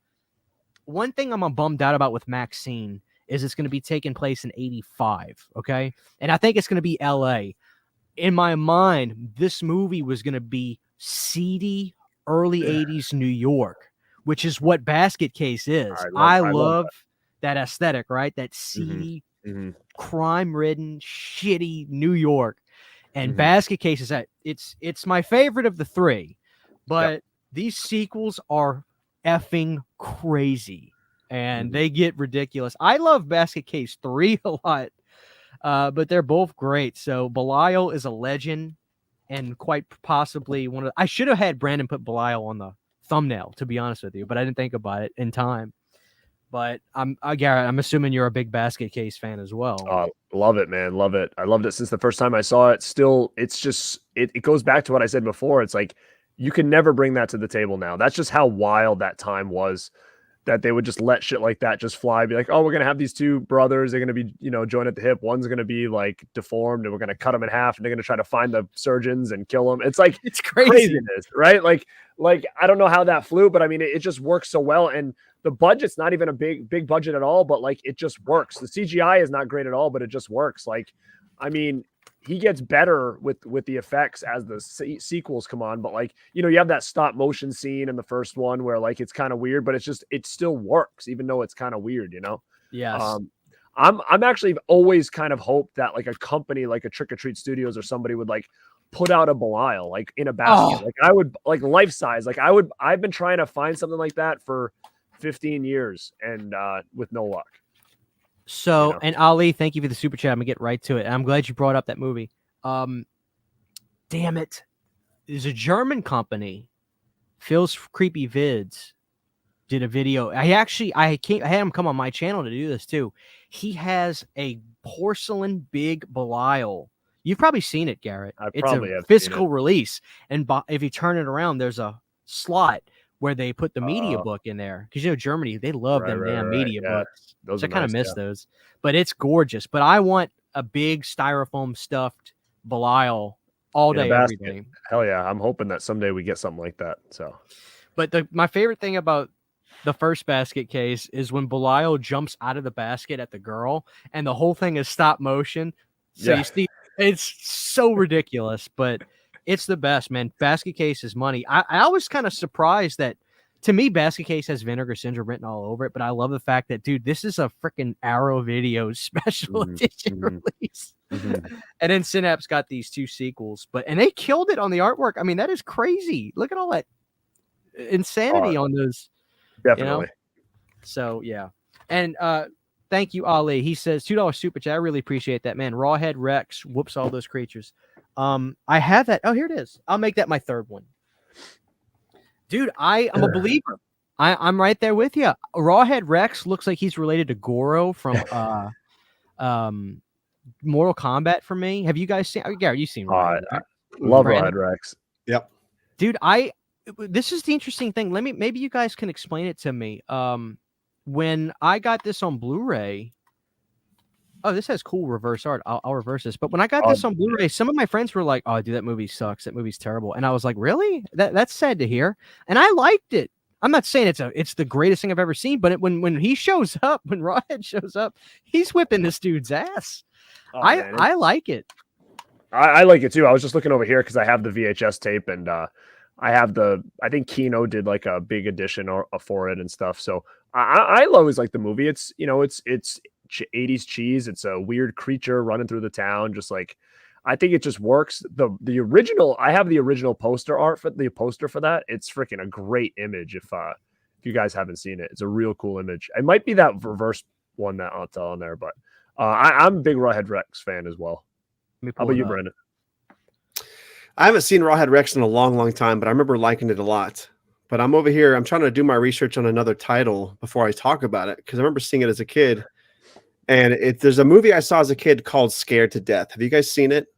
One thing I'm bummed out about with Maxine is it's going to be taking place in 85, okay? And I think it's going to be L.A. In my mind, this movie was going to be seedy, early 80s New York, which is what Basket Case is. I love that aesthetic, right? That seedy, crime-ridden, shitty New York. And Basket Case is that it's my favorite of the three, but these sequels are effing crazy and they get ridiculous. I love Basket Case 3 a lot, but they're both great. So Belial is a legend and quite possibly one of I should have had Brandon put Belial on the thumbnail, to be honest with you, but I didn't think about it in time. But Garrett, I'm assuming you're a big Basket Case fan as well. Love it, man. Love it. I loved it since the first time I saw it. Still, it's just, it goes back to what I said before. It's like, you can never bring that to the table now. That's just how wild that time was, that they would just let shit like that just fly. Be like, oh, we're going to have these two brothers. They're going to be, joined at the hip. One's going to be like deformed and we're going to cut them in half and they're going to try to find the surgeons and kill them. It's like, it's craziness, right? Like, I don't know how that flew, but I mean, it just works so well. And the budget's not even a big budget at all, but like, it just works. The CGI is not great at all, but it just works. Like, I mean, he gets better with the effects as the sequels come on, but like, you have that stop motion scene in the first one where like, it's kind of weird, but it still works, even though it's kind of weird, Yes. I'm actually always kind of hoped that like a company, like a Trick or Treat Studios or somebody would like put out a Belial, like in a basket. Like I would like life size. Like I've been trying to find something like that for 15 years and with no luck. So, and Ali, thank you for the super chat. I'm gonna get right to it. And I'm glad you brought up that movie. Damn it. There's a German company Phil's Creepy Vids did a video. I had him come on my channel to do this too. He has a porcelain big Belial. You've probably seen it, Garrett. It's a physical release, and if you turn it around, there's a slot where they put the media book in there, because Germany, they love them damn media books. So I kind of miss those, but it's gorgeous. But I want a big styrofoam stuffed Belial all day, every day. Hell yeah! I'm hoping that someday we get something like that. So, but my favorite thing about the first basket case is when Belial jumps out of the basket at the girl, and the whole thing is stop motion. So you see, it's so ridiculous, but it's the best, man. Basket case is money. I was kind of surprised that, to me, basket case has Vinegar Syndrome written all over it, but I love the fact that, dude, this is a freaking Arrow Video special edition release. And then Synapse got these 2 sequels, and they killed it on the artwork. I mean, that is crazy. Look at all that insanity on those. Definitely. So yeah. And thank you, Ali. He says $2 super chat. I really appreciate that, man. Rawhead Rex whoops all those creatures. I have that. Oh, here it is. I'll make that my third one. Dude, I'm a believer. I'm right there with you. Rawhead Rex looks like he's related to Goro from Mortal Kombat for me. Have you guys seen? Gary, you've seen Rawhead, right? Love Rawhead Rex. Yep. Dude, this is the interesting thing. Maybe you guys can explain it to me. When I got this on Blu-ray, this has cool reverse art. I'll reverse this. But when I got this on Blu-ray, some of my friends were like, "Oh, dude, that movie sucks. That movie's terrible." And I was like, "Really? That's sad to hear." And I liked it. I'm not saying it's the greatest thing I've ever seen, but when he shows up, when Rawhead shows up, he's whipping this dude's ass. I like it. I like it too. I was just looking over here because I have the VHS tape, and I have I think Kino did like a big edition for it and stuff. So I always like the movie. It's 80s cheese. It's a weird creature running through the town. Just like, I think it just works. The original, I have the original poster art for that. It's freaking a great image. If you guys haven't seen it, it's a real cool image. It might be that reverse one that I'll tell on there, but I'm a big Rawhead Rex fan as well. How about you, Brandon? I haven't seen Rawhead Rex in a long, long time, but I remember liking it a lot. But I'm over here. I'm trying to do my research on another title before I talk about it, because I remember seeing it as a kid. And there's a movie I saw as a kid called Scared to Death. Have you guys seen it?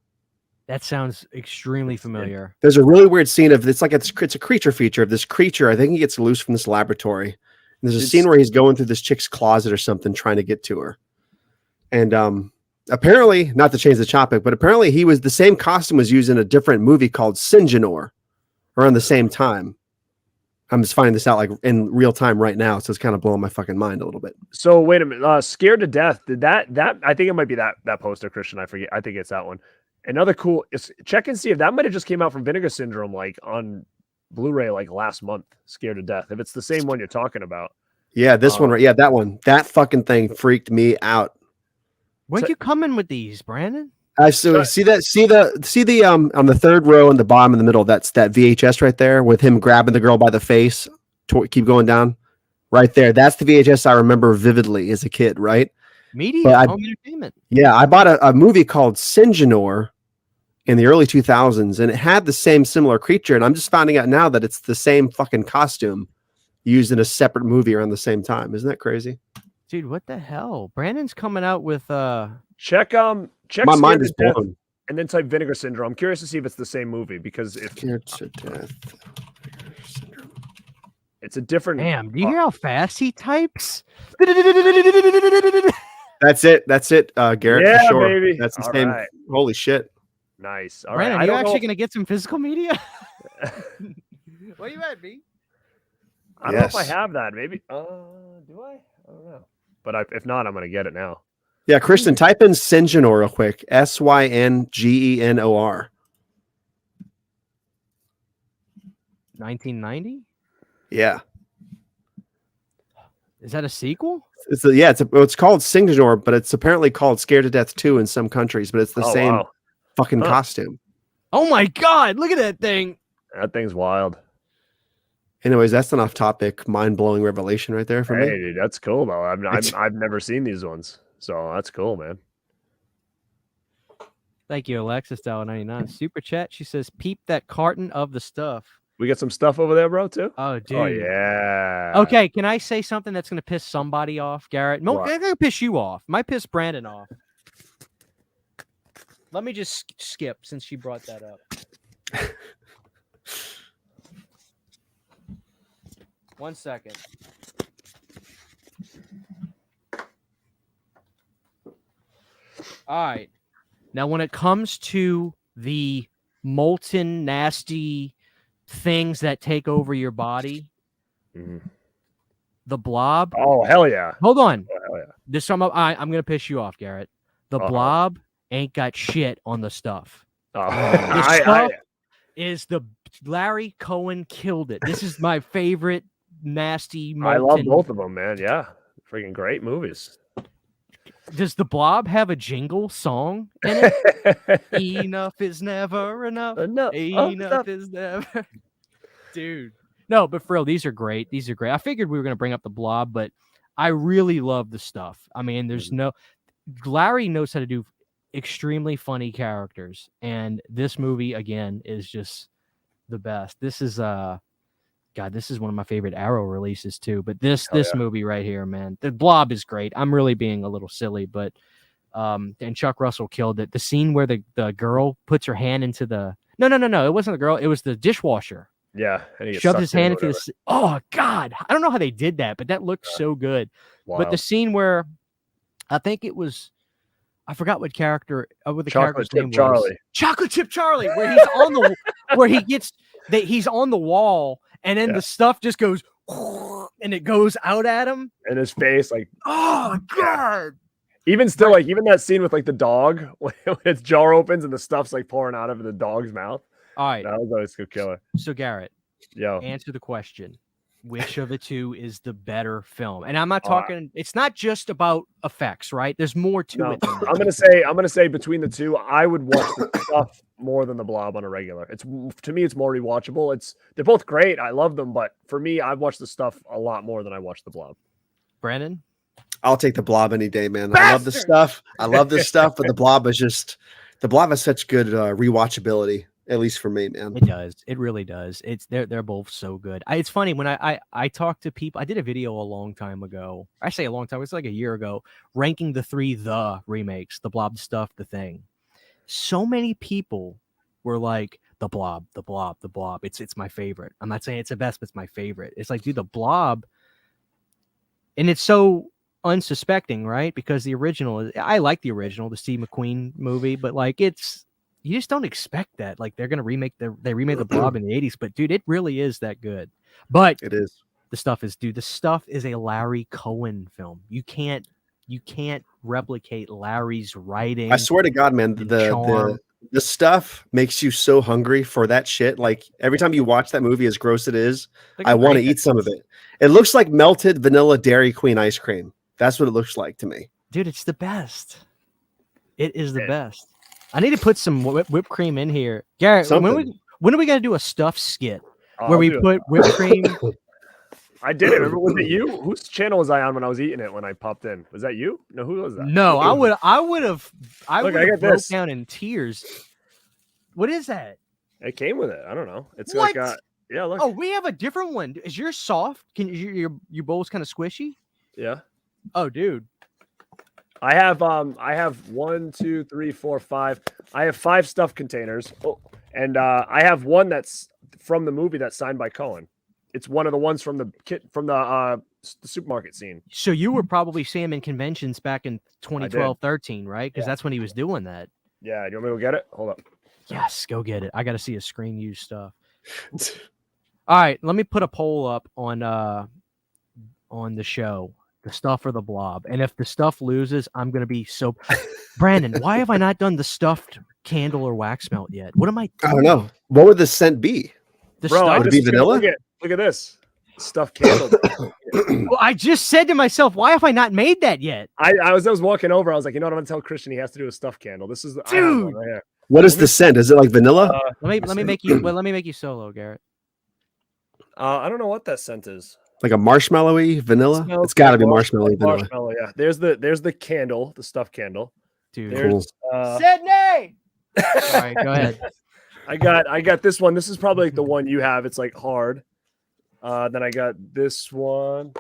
That sounds extremely familiar. There's a really weird scene of it's a creature feature of this creature. I think he gets loose from this laboratory. And there's a scene where he's going through this chick's closet or something, trying to get to her. And apparently, not to change the topic, but apparently the same costume was used in a different movie called Sinjanor around the same time. I'm just finding this out like in real time right now, so it's kind of blowing my fucking mind a little bit. So wait a minute, Scared to Death. Did that? I think it might be that poster, Christian. I forget. I think it's that one. Another cool. Check and see if that might have just came out from Vinegar Syndrome, like on Blu-ray, like last month. Scared to Death. If it's the same one you're talking about. Yeah, this one. Yeah, that one. That fucking thing freaked me out. Where'd you come in with these, Brandon? See the on the third row in the bottom in the middle. That's that VHS right there with him grabbing the girl by the face. Keep going down, right there. That's the VHS I remember vividly as a kid. Right, home entertainment. Yeah, I bought a movie called Sinjanor in the early 2000s, and it had the same similar creature. And I'm just finding out now that it's the same fucking costume used in a separate movie around the same time. Isn't that crazy? Dude, what the hell? Brandon's coming out with check my mind is blown. And then type Vinegar Syndrome. I'm curious to see if it's the same movie, because if Scared to Death, it's a different. Damn, do you hear how fast he types? That's it, Garrett. Yeah, for sure. baby. That's the same. Right. Holy shit! Nice. All Brandon, right. are you actually gonna get some physical media? Where you at, B? I don't know if I have that. Maybe. Do I? I don't know. But if not, I'm gonna get it now. Yeah, Christian, type in Sinjanor real quick. SYNGENOR. 1990? Yeah. Is that a sequel? It's called Sinjanor, but it's apparently called Scared to Death 2 in some countries, but it's the same fucking costume. Oh my god, look at that thing. That thing's wild. Anyways, that's an off-topic, mind-blowing revelation right there for me. Hey, dude, that's cool though. I've never seen these ones. So that's cool, man. Thank you, Alexis $1.99 super chat. She says, "Peep that carton of the stuff." We get some stuff over there, bro, too? Oh, dude. Oh, yeah. Okay, can I say something that's going to piss somebody off, Garrett? No, What? it's going to piss you off. Might piss Brandon off. Let me just skip since she brought that up. One second. All right. Now, when it comes to the molten, nasty things that take over your body, the blob. Oh, hell yeah. Hold on. Oh, hell yeah. This I'm going to piss you off, Garrett. The blob ain't got shit on the stuff. The stuff is the Larry Cohen killed it. This is my favorite nasty molten. I love both of them, man. Yeah. Freaking great movies. Does the blob have a jingle song in it? Enough is never enough. Enough is never. Dude. No, but for real, these are great. These are great. I figured we were going to bring up the blob, but I really love the stuff. I mean, there's Larry knows how to do extremely funny characters, and this movie again is just the best. This is God, this is one of my favorite Arrow releases too. But this movie right here, man, the blob is great. I'm really being a little silly, but and Chuck Russell killed it. The scene where the girl puts her hand into the no, it wasn't the girl, it was the dishwasher. Yeah, and he shoved his hand into the. Oh God, I don't know how they did that, but that looked so good. Wow. But the scene where I think it was, I forgot what character, what the character's name was. Chocolate Chip Charlie, where he's on the, where he gets that he's on the wall, and then the stuff just goes, and it goes out at him, and his face, like, oh God. Even still, like even that scene with like the dog when its jar opens and the stuff's like pouring out of the dog's mouth. All right, that was always a good killer. So Garrett, answer the question: which of the two is the better film? And I'm not talking. It's not just about effects, right? There's more to it. I'm gonna say between the two, I would watch the stuff more than the blob on a regular. It's to me, it's more rewatchable. They're both great. I love them, but for me, I've watched the stuff a lot more than I watched the blob. Brandon, I'll take the blob any day, man. Bastard! I love the stuff. I love this stuff, but the blob has such good rewatchability. At least for me, man. It does. It really does. They're both so good. It's funny when I talk to people. I did a video a long time ago. I say a long time. It's like a year ago, ranking the three The remakes: The Blob, Stuff, The Thing. So many people were like, The Blob, The Blob, The Blob. It's my favorite. I'm not saying it's the best, but it's my favorite. It's like, dude, The Blob, and it's so unsuspecting, right? Because the original I like the original, the Steve McQueen movie, but like you just don't expect that. Like they're gonna remake the Blob in the 80s, but dude, it really is that good. But it is. The Stuff is a Larry Cohen film. You can't replicate Larry's writing. I swear to God, man, the Stuff makes you so hungry for that shit. Like every time you watch that movie, as gross it is, I want to eat some of it. It looks like melted vanilla Dairy Queen ice cream. That's what it looks like to me. Dude, it's the best. It is the best. I need to put some whipped cream in here. Garrett, when are we going to do a stuffed skit where we put whipped cream? I did it. Remember, was it you? Whose channel was I on when I was eating it when I popped in? Was that you? No, who was that? No, I would have broke down in tears. What is that? It came with it. I don't know. It's what? Like yeah, look. Oh, we have a different one. Is yours soft? Can your bowl's kind of squishy? Yeah. Oh, dude. I have 1, 2, 3, 4, 5. I have 5 stuffed containers. Oh, and I have one that's from the movie that's signed by Cohen. It's one of the ones from the supermarket scene. So you were probably seeing him in conventions back in 2012, 13, right? Because that's when he was doing that. Yeah. Do you want me to go get it? Hold up. Yes, go get it. I got to see his screen use stuff. All right, let me put a poll up on the show. The Stuff or the Blob, and if the Stuff loses, I'm gonna be so. Brandon, why have I not done the stuffed candle or wax melt yet? What am I? I don't know. What would the scent be? Would it be vanilla? Look at this stuffed candle. Well, I just said to myself, why have I not made that yet? I was walking over. I was like, you know what? I'm gonna tell Christian he has to do a stuffed candle. This is dude. Right here. What is the scent? Is it like vanilla? Let me make you solo, Garrett. I don't know what that scent is. Like a marshmallowy vanilla? It's got to be marshmallowy vanilla. Marshmallow, yeah. There's the candle, the stuffed candle. Dude. There's Sydney! All right, go ahead. I got this one. This is probably like the one you have. It's like hard. Then I got this one.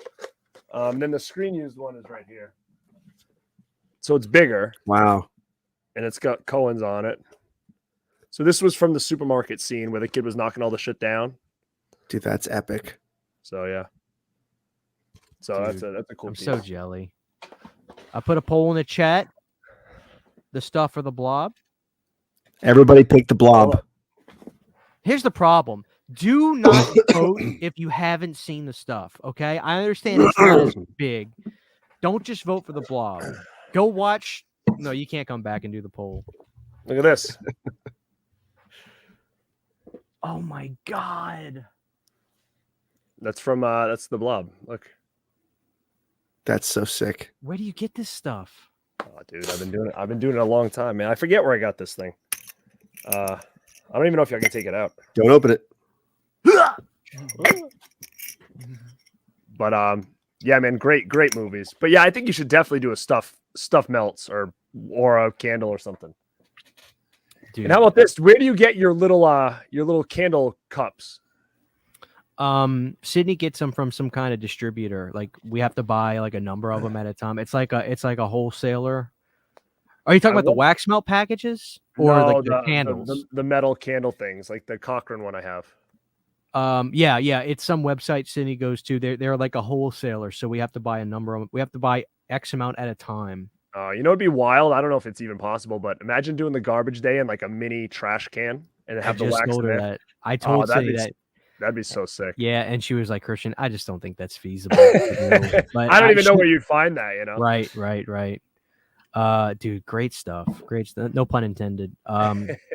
Then the screen used one is right here. So it's bigger. Wow. And it's got Cohen's on it. So this was from the supermarket scene where the kid was knocking all the shit down. Dude, that's epic. So yeah. So Dude, that's a cool I'm piece. so jelly. I put a poll in the chat. The stuff or the blob? Everybody pick the blob. Here's the problem. Do not vote if you haven't seen the stuff, okay? I understand it's not as big. Don't just vote for the blob. Go watch. No, you can't come back and do the poll. Look at this. Oh my god. That's from that's the blob. Look. That's so sick. Where do you get this stuff? Oh, dude, I've been doing it a long time, man. I forget where I got this thing. I don't even know if I can take it out. Don't open it. But yeah, man, great movies. But yeah, I think you should definitely do a stuff melts or a candle or something. Dude. And how about this? Where do you get your little candle cups? Sydney gets them from some kind of distributor. Like we have to buy like a number of them at a time. It's like a wholesaler. Are you talking about the wax melt packages or no, like the candles? The metal candle things, like the Cochrane one I have. Yeah, it's some website Sydney goes to. They're like a wholesaler, so we have to buy a number of them. We have to buy X amount at a time. You know, it'd be wild. I don't know if it's even possible, but imagine doing the garbage day in like a mini trash can and have the wax in there. That. I told Sydney that. That'd be so sick. Yeah, and she was like, Christian, I just don't think that's feasible. But I don't even know where you'd find that, you know? Right. Dude, great stuff. No pun intended.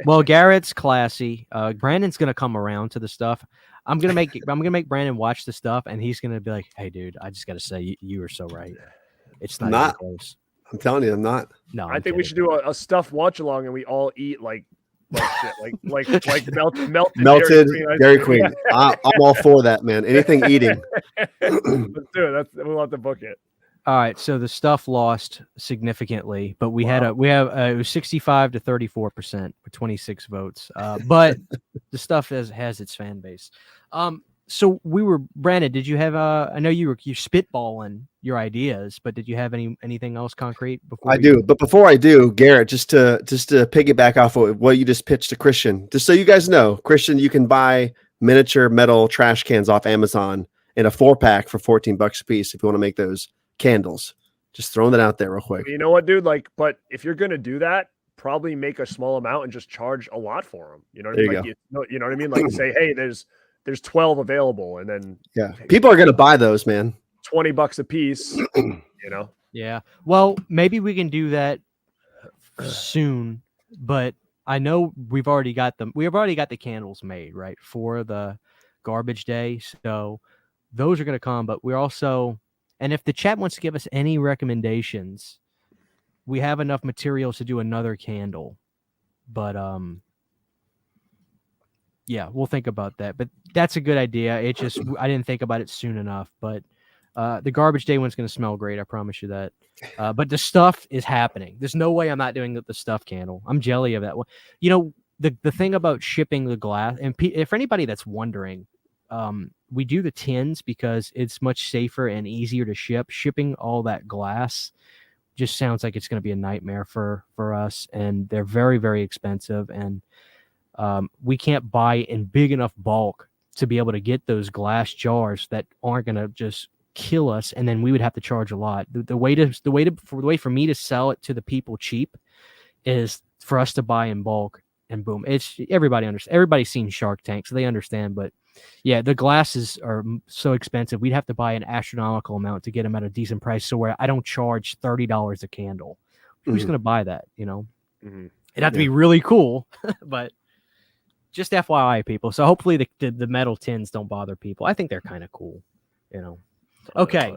Well, Garrett's classy. Brandon's gonna come around to the stuff. I'm gonna make Brandon watch the stuff, and he's gonna be like, "Hey, dude, I just gotta say, you were so right. It's not even close." I'm telling you, I'm not. No, I think we should do a stuff watch along, and we all eat like shit, like melted Dairy Queen. I'm all for that, man. Anything eating. Let's do it. We'll have to book it. All right, so the stuff lost significantly, but we have it was 65 to 34% with 26 votes. But the stuff has its fan base. So Brandon, did you have I know you're spitballing your ideas, but did you have anything else concrete before? I do, but before I do, Garrett, just to piggyback off of what you just pitched to Christian, just so you guys know, Christian, you can buy miniature metal trash cans off Amazon in a 4-pack for $14 a piece if you want to make those candles. Just throwing that out there real quick. You know what, dude? But if you're gonna do that, probably make a small amount and just charge a lot for them. You know what I mean? You know what I mean? Like say, hey, there's 12 available, and then people are gonna buy those, man. $20 a piece. You know? Yeah. Well, maybe we can do that soon, but I know we've already got them. We have already got the candles made, right, for the garbage day. So those are gonna come, but we're also. And if the chat wants to give us any recommendations, we have enough materials to do another candle. But yeah, we'll think about that. But that's a good idea. It just I didn't think about it soon enough. But the garbage day one's going to smell great. I promise you that. But the stuff is happening. There's no way I'm not doing the stuff candle. I'm jelly of that one. You know, the thing about shipping the glass, and for anybody that's wondering, we do the tins because it's much safer and easier to ship. Shipping all that glass just sounds like it's going to be a nightmare for us, and they're very, very expensive, and we can't buy in big enough bulk to be able to get those glass jars that aren't going to just kill us, and then we would have to charge a lot. The way for me to sell it to the people cheap is for us to buy in bulk, and boom, it's everybody understands. Everybody's seen Shark Tank, so they understand, but yeah, the glasses are so expensive. We'd have to buy an astronomical amount to get them at a decent price. So where I don't charge $30 a candle, who's going to buy that? You know, it'd have to be really cool, but just FYI, people. So hopefully the metal tins don't bother people. I think they're kind of cool, you know. Okay,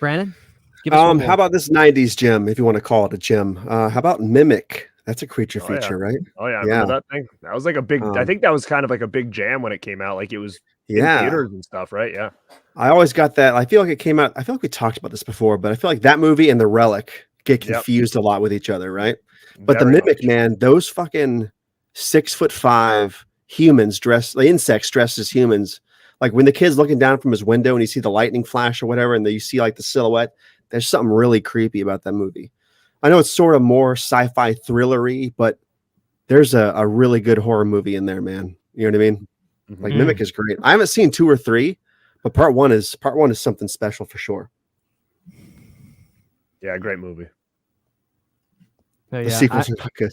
Brandon, give us how about this 90s gem, if you want to call it a gem? How about Mimic? That's a creature feature, right? Oh yeah, remember that thing? That was like a big. I think that was kind of like a big jam when it came out. Like it was in theaters and stuff, right? Yeah. I always got that. I feel like it came out. I feel like we talked about this before, but I feel like that movie and The Relic get confused a lot with each other, right? But the Mimic, man, those fucking 6'5" humans dressed, like insects dressed as humans. Like when the kid's looking down from his window and you see the lightning flash or whatever, and then you see like the silhouette. There's something really creepy about that movie. I know it's sort of more sci-fi thrillery, but there's a really good horror movie in there, man. You know what I mean? Like Mimic is great. I haven't seen 2 or 3, but part one is something special for sure. Yeah, great movie. So, The sequels are not good.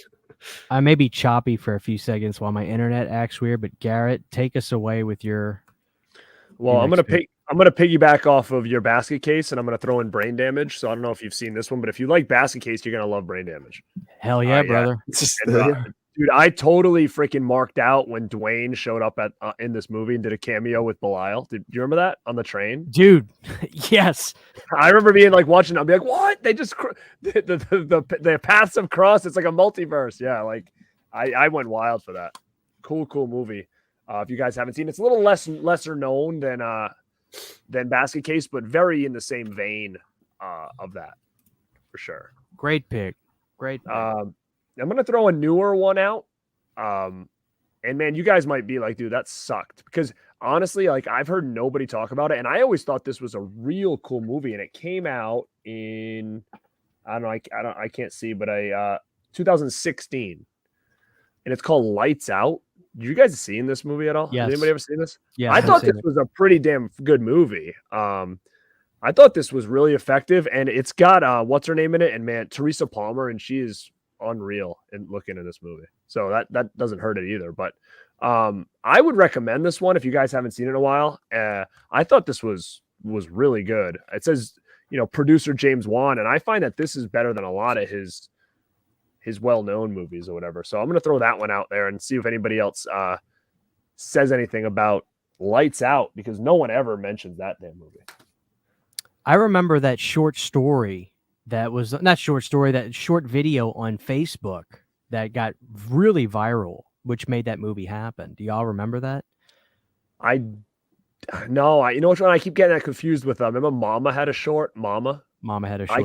I may be choppy for a few seconds while my internet acts weird, but Garrett, take us away with your. Well, I'm gonna piggyback off of your basket case, and I'm gonna throw in Brain Damage. So I don't know if you've seen this one, but if you like Basket Case, you're gonna love Brain Damage. Hell yeah, brother! And, dude, I totally freaking marked out when Dwayne showed up at in this movie and did a cameo with Belial. Do you remember that on the train? Dude, yes. I remember being like watching. I'll be like, "What? They just the paths have crossed. It's like a multiverse." Yeah, like I went wild for that. Cool movie. If you guys haven't seen it, it's a little lesser known than Basket Case, but very in the same vein of that for sure. Great pick. I'm gonna throw a newer one out. And man, you guys might be like, dude, that sucked. Because honestly, like I've heard nobody talk about it. And I always thought this was a real cool movie. And it came out in I can't see, but 2016. And it's called Lights Out. Did you guys seen this movie at all? Yes. Has anybody ever seen this? Yeah. I thought this was a pretty damn good movie. I thought this was really effective, and it's got what's her name in it, and man, Teresa Palmer, and she is unreal in looking in this movie. So that doesn't hurt it either. But I would recommend this one if you guys haven't seen it in a while. I thought this was really good. It says, producer James Wan, and I find that this is better than a lot of his well-known movies or whatever. So I'm going to throw that one out there and see if anybody else says anything about Lights Out, because no one ever mentions that damn movie. I remember that short story that was that short video on Facebook that got really viral, which made that movie happen. Do y'all remember that? No, you know which one I keep getting that confused with? Remember Mama had a short? Mama had a short.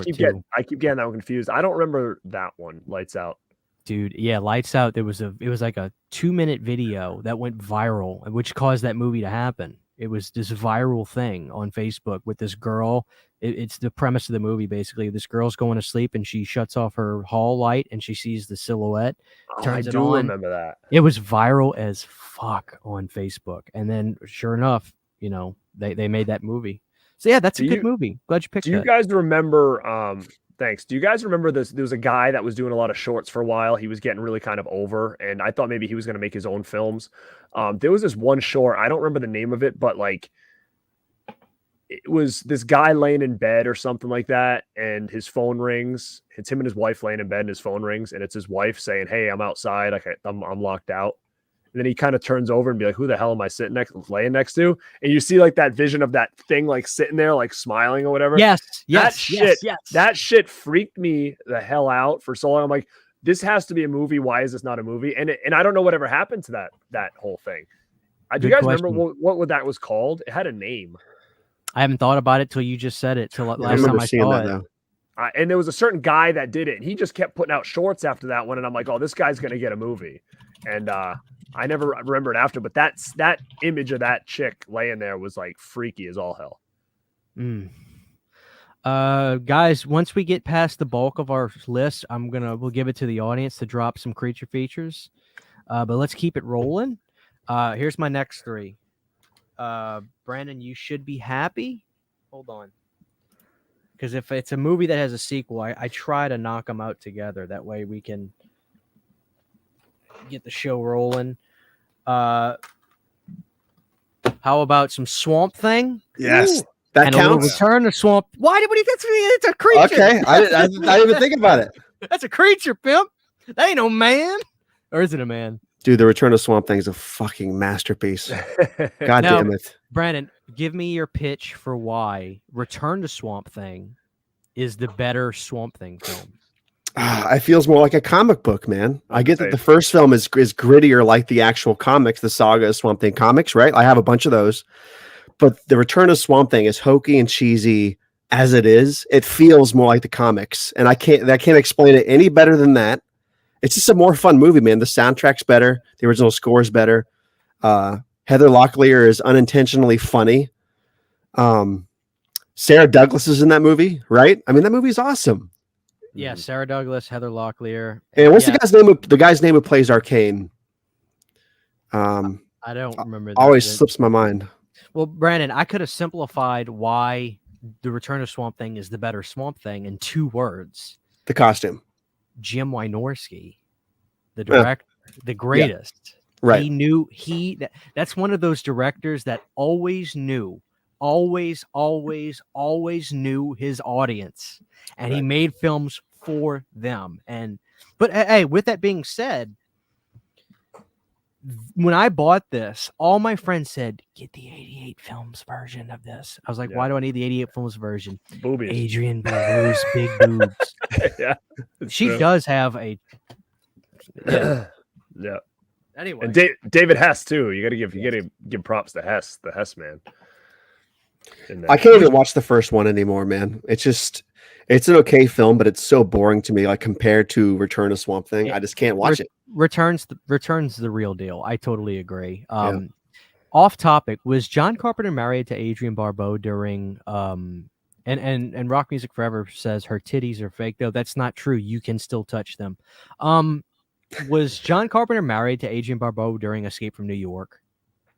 I keep getting that one confused. I don't remember that one. Lights Out. Dude, yeah, Lights Out. It was like a 2-minute video that went viral, which caused that movie to happen. It was this viral thing on Facebook with this girl. It's the premise of the movie, basically. This girl's going to sleep and she shuts off her hall light and she sees the silhouette. Turns it on. I do remember that. It was viral as fuck on Facebook. And then, sure enough, they made that movie. So yeah, that's a good movie. Glad you picked it. Do you guys remember? Thanks. Do you guys remember this? There was a guy that was doing a lot of shorts for a while. He was getting really kind of over, and I thought maybe he was going to make his own films. There was this one short. I don't remember the name of it, but like it was this guy laying in bed or something like that, and his phone rings. It's him and his wife laying in bed, and his phone rings, and it's his wife saying, "Hey, I'm outside. I'm locked out." And then he kind of turns over and be like, "Who the hell am I laying next to?" And you see like that vision of that thing, like sitting there, like smiling or whatever. Yes. That shit freaked me the hell out for so long. I'm like, this has to be a movie. Why is this not a movie? And I don't know whatever happened to that whole thing. Do you guys remember what that was called? It had a name. I haven't thought about it till you just said it. Till last time I saw it. And there was a certain guy that did it, and he just kept putting out shorts after that one. And I'm like, oh, this guy's gonna get a movie. And I never remembered after, but that image of that chick laying there was like freaky as all hell. Guys, once we get past the bulk of our list, we'll give it to the audience to drop some creature features. But let's keep it rolling. Here's my next 3. Brandon, you should be happy. Hold on. Because if it's a movie that has a sequel, I try to knock them out together. That way we can get the show rolling. How about some Swamp Thing? Yes, Ooh. That and counts. Return to Swamp. Why did it's a creature? Okay, I didn't even think about it. That's a creature, pimp. That ain't no man. Or is it a man? Dude, the Return to Swamp Thing is a fucking masterpiece. God damn it. Brandon, give me your pitch for why Return to Swamp Thing is the better Swamp Thing film. It feels more like a comic book, man. I get that the first film is grittier like the actual comics, the Saga of Swamp Thing comics, right? I have a bunch of those. But the Return to Swamp Thing is hokey and cheesy as it is. It feels more like the comics. And I can't explain it any better than that. It's just a more fun movie, man. The soundtrack's better. The original score is better. Heather Locklear is unintentionally funny. Sarah Douglas is in that movie, right? I mean, that movie's awesome. Yeah, Sarah Douglas, Heather Locklear. And what's the guy's name? The guy's name who plays Arcane. I don't remember. Always slips my mind. Well, Brandon, I could have simplified why the Return of Swamp Thing is the better Swamp Thing in 2 words. The costume. Jim Wynorski, the director, the greatest. Yeah. Right. He knew that's one of those directors that always knew knew his audience, and he made films for them. But hey, with that being said, when I bought this, all my friends said, get the 88 films version of this. I was like, why do I need the 88 films version? Boobies. Adrian Barbeau's big boobs. Yeah, she does have a yeah. Anyway, and David Hess too. You gotta give props to Hess, the Hess man. I can't even watch the first one anymore, man. It's an okay film, but it's so boring to me. Like compared to Return of Swamp Thing, I just can't watch it. Returns the real deal. I totally agree. Off topic, was John Carpenter married to Adrienne Barbeau during and Rock Music Forever says her titties are fake, though that's not true. You can still touch them. Was John Carpenter married to Adrienne Barbeau during Escape from New York?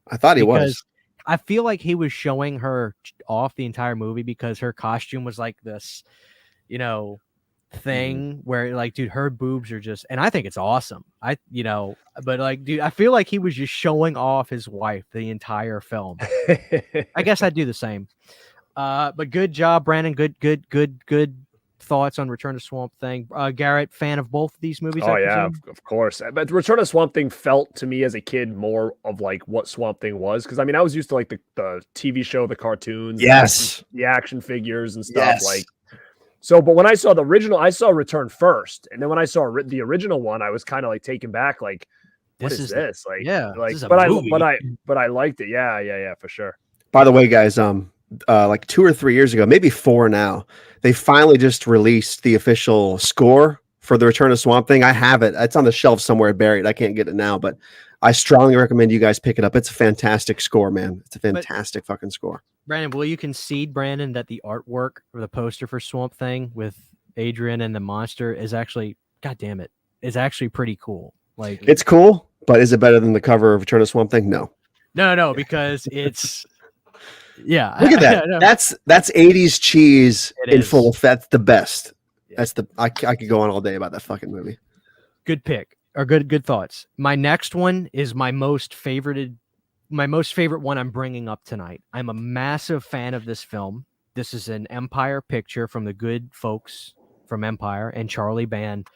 I thought he was. I feel like he was showing her off the entire movie because her costume was like this, thing where like, dude, her boobs are just, and I think it's awesome. But like, dude, I feel like he was just showing off his wife the entire film. I guess I'd do the same. But good job, Brandon. Good thoughts on Return to Swamp Thing. Garrett, fan of both of these movies? Oh yeah, of course. But Return to Swamp Thing felt to me as a kid more of like what Swamp Thing was, because I mean I was used to like the TV show, the cartoons, the action figures and stuff like. So, but when I saw the original, I saw Return first, and then when I saw the original one, I was kind of like taken back, like, what is this? Like, this is a movie. but I liked it. Yeah, for sure. By the way, guys, like 2 or 3 years ago, maybe 4 now, they finally just released the official score for the Return of Swamp Thing. I have it. It's on the shelf somewhere buried. I can't get it now, but I strongly recommend you guys pick it up. It's a fantastic score, man. It's a fantastic fucking score. Brandon, will you concede, Brandon, that the artwork or the poster for Swamp Thing with Adrian and the monster is actually, God damn it, is actually pretty cool. Like, it's cool, but is it better than the cover of Return of Swamp Thing? No, because it's yeah. Look at that. That's 80s cheese in full effect. That's the best. Yeah. I could go on all day about that fucking movie. Good pick or good thoughts. My next one is my most favorite one I'm bringing up tonight. I'm a massive fan of this film. This is an Empire picture from the good folks from Empire and Charlie Band.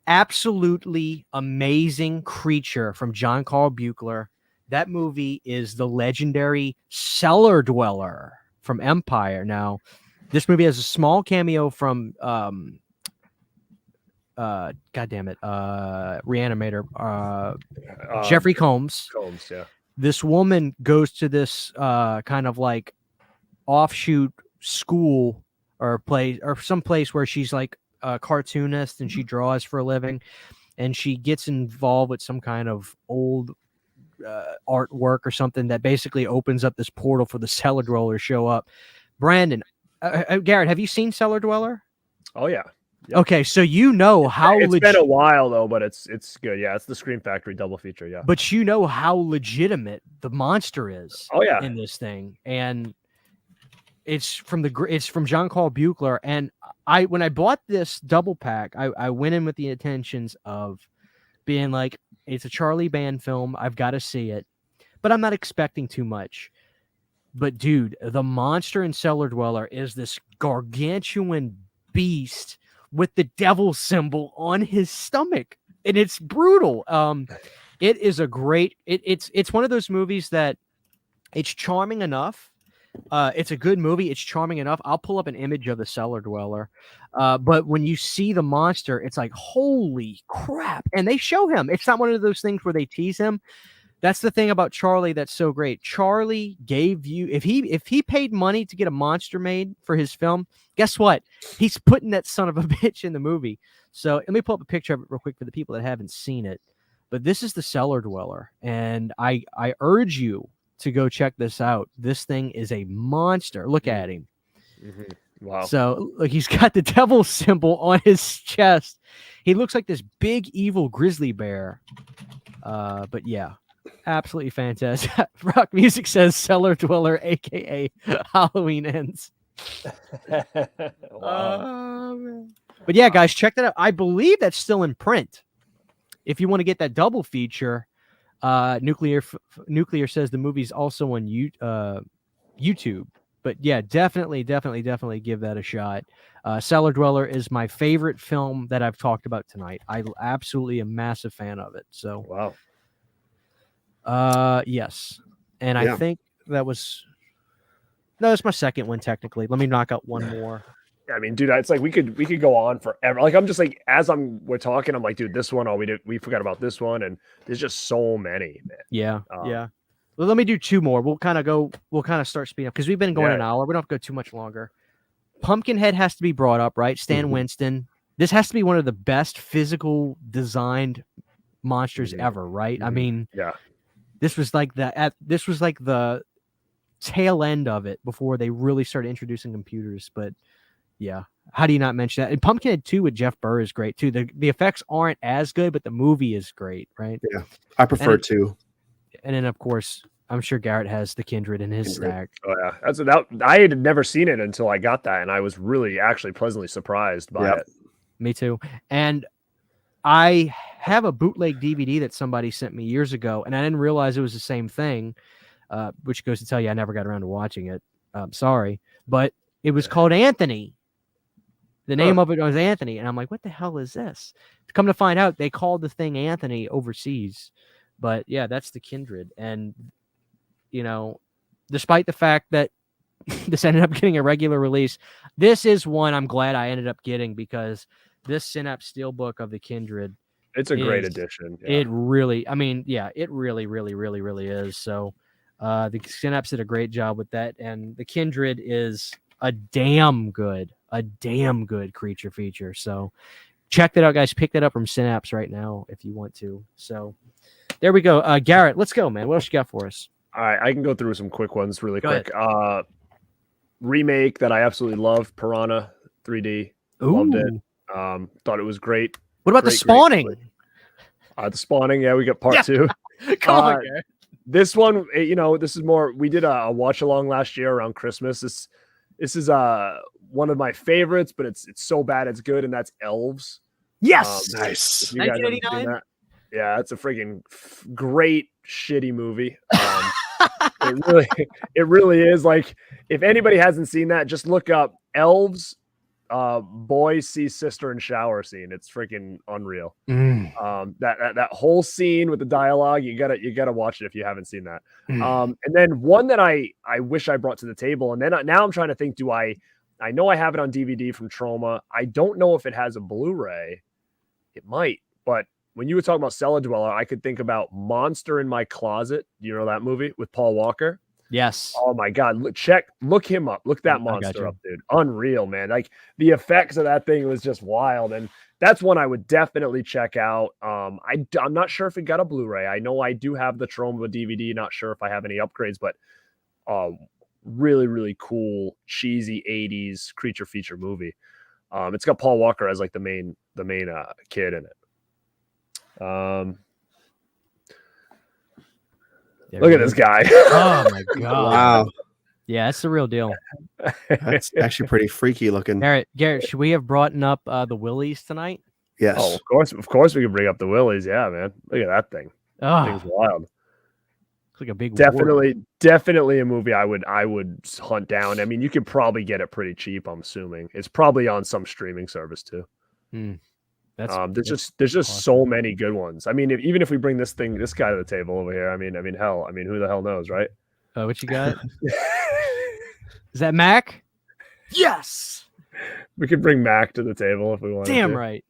Absolutely amazing creature from John Carl Buechler. That movie is the legendary Cellar Dweller from Empire. Now, this movie has a small cameo from Reanimator, Jeffrey Combs. Yeah. This woman goes to this kind of like offshoot school or place or some place where she's like a cartoonist and she draws for a living, and she gets involved with some kind of old artwork or something that basically opens up this portal for the Cellar Dweller to show up. Brandon, Garrett, have you seen Cellar Dweller? Oh yeah. Yep. Okay, so how it's been a while though, but it's good. Yeah, it's the Scream Factory double feature. Yeah, but you know how legitimate the monster is. Oh yeah, in this thing, and it's from John Carl Buechler. And when I bought this double pack, I went in with the intentions of being like, it's a Charlie Band film. I've got to see it, but I'm not expecting too much. But dude, the monster in Cellar Dweller is this gargantuan beast with the devil symbol on his stomach, and it's brutal. It is a great. It's one of those movies that it's charming enough. It's a good movie. It's charming enough. I'll pull up an image of the Cellar Dweller. But when you see the monster, it's like, holy crap! And they show him. It's not one of those things where they tease him. That's the thing about Charlie that's so great. Charlie gave you if he paid money to get a monster made for his film, guess what? He's putting that son of a bitch in the movie. So let me pull up a picture of it real quick for the people that haven't seen it. But this is the Cellar Dweller, and I urge you to go check this out. This thing is a monster. Look at him. Mm-hmm. Wow. So look, he's got the devil symbol on his chest. He looks like this big evil grizzly bear. But yeah. Absolutely fantastic. Rock Music says Cellar Dweller, aka Halloween Ends. Wow. But yeah, guys, check that out. I believe that's still in print. If you want to get that double feature, Nuclear says the movie's also on YouTube. But yeah, definitely give that a shot. Cellar Dweller is my favorite film that I've talked about tonight. I absolutely a massive fan of it. So wow. Yes. And I think that's my second one technically. Let me knock out one more. I mean, dude, it's like we could go on forever. Like I'm just like we're talking, I'm like, dude, this one, we forgot about this one, and there's just so many, man. Yeah. Yeah. Well, let me do two more. We'll kind of start speeding up because we've been going an hour. We don't have to go too much longer. Pumpkinhead has to be brought up, right? Stan Winston. This has to be one of the best physical designed monsters ever, right? I mean, This was like the tail end of it before they really started introducing computers. But yeah, how do you not mention that? And Pumpkinhead 2 with Jeff Burr is great too. The effects aren't as good, but the movie is great, right? Yeah, I prefer 2. And then of course, I'm sure Garrett has the Kindred in his stack. Oh yeah, I had never seen it until I got that, and I was really actually pleasantly surprised by it. Me too. And I have a bootleg DVD that somebody sent me years ago, and I didn't realize it was the same thing, which goes to tell you I never got around to watching it. Sorry. But it was called Anthony. The name of it was Anthony. And I'm like, what the hell is this? Come to find out, they called the thing Anthony overseas. But yeah, that's the Kindred. And, despite the fact that this ended up getting a regular release, this is one I'm glad I ended up getting because this Synapse Steelbook of the Kindred, it's a great addition. Yeah. It really, it really is. So the Synapse did a great job with that, and the Kindred is a damn good creature feature. So check that out, guys. Pick that up from Synapse right now if you want to. So there we go. Garrett, let's go, man. What else you got for us? All right, I can go through some quick ones really quick. Remake that I absolutely love, Piranha 3D. Loved it. Thought it was great. What about the Spawning? The Spawning, we got part 2. Come on, Garrett. This one, this is more. We did a watch along last year around Christmas. This is one of my favorites, but it's so bad it's good, and that's Elves. Yes, nice. 1989. Yeah, it's a freaking great shitty movie. It really is. Like, if anybody hasn't seen that, just look up Elves. Boy sees sister in shower scene. It's freaking unreal. That whole scene with the dialogue, you gotta watch it if you haven't seen that. And then one that I wish I brought to the table, and then now I'm trying to think, I know I have it on DVD from Trauma. I don't know if it has a Blu-ray. It might, but when you were talking about Cellar Dweller, I could think about Monster in My Closet. You know that movie with Paul Walker? Yes. Oh my God. Look him up. Look that monster up, dude. Unreal, man. Like, the effects of that thing was just wild. And that's one I would definitely check out. I'm not sure if it got a Blu-ray. I know I do have the Troma DVD. Not sure if I have any upgrades, but really, really cool, cheesy 80s creature feature movie. It's got Paul Walker as like the main kid in it. Look at this guy. Oh my God. Wow. Yeah, that's the real deal. That's actually pretty freaky looking. Garrett, should we have brought up the Willies tonight? Yes. Oh, of course we can bring up the Willies. Yeah, man. Look at that thing. Oh, thing's wild. It's like a big definitely a movie I would hunt down. I mean, you could probably get it pretty cheap, I'm assuming. It's probably on some streaming service too. There's just awesome. So many good ones. I mean, even if we bring this guy to the table over here, I mean, who the hell knows, right? What you got? Is that Mac? Yes. We could bring Mac to the table if we want. Damn right.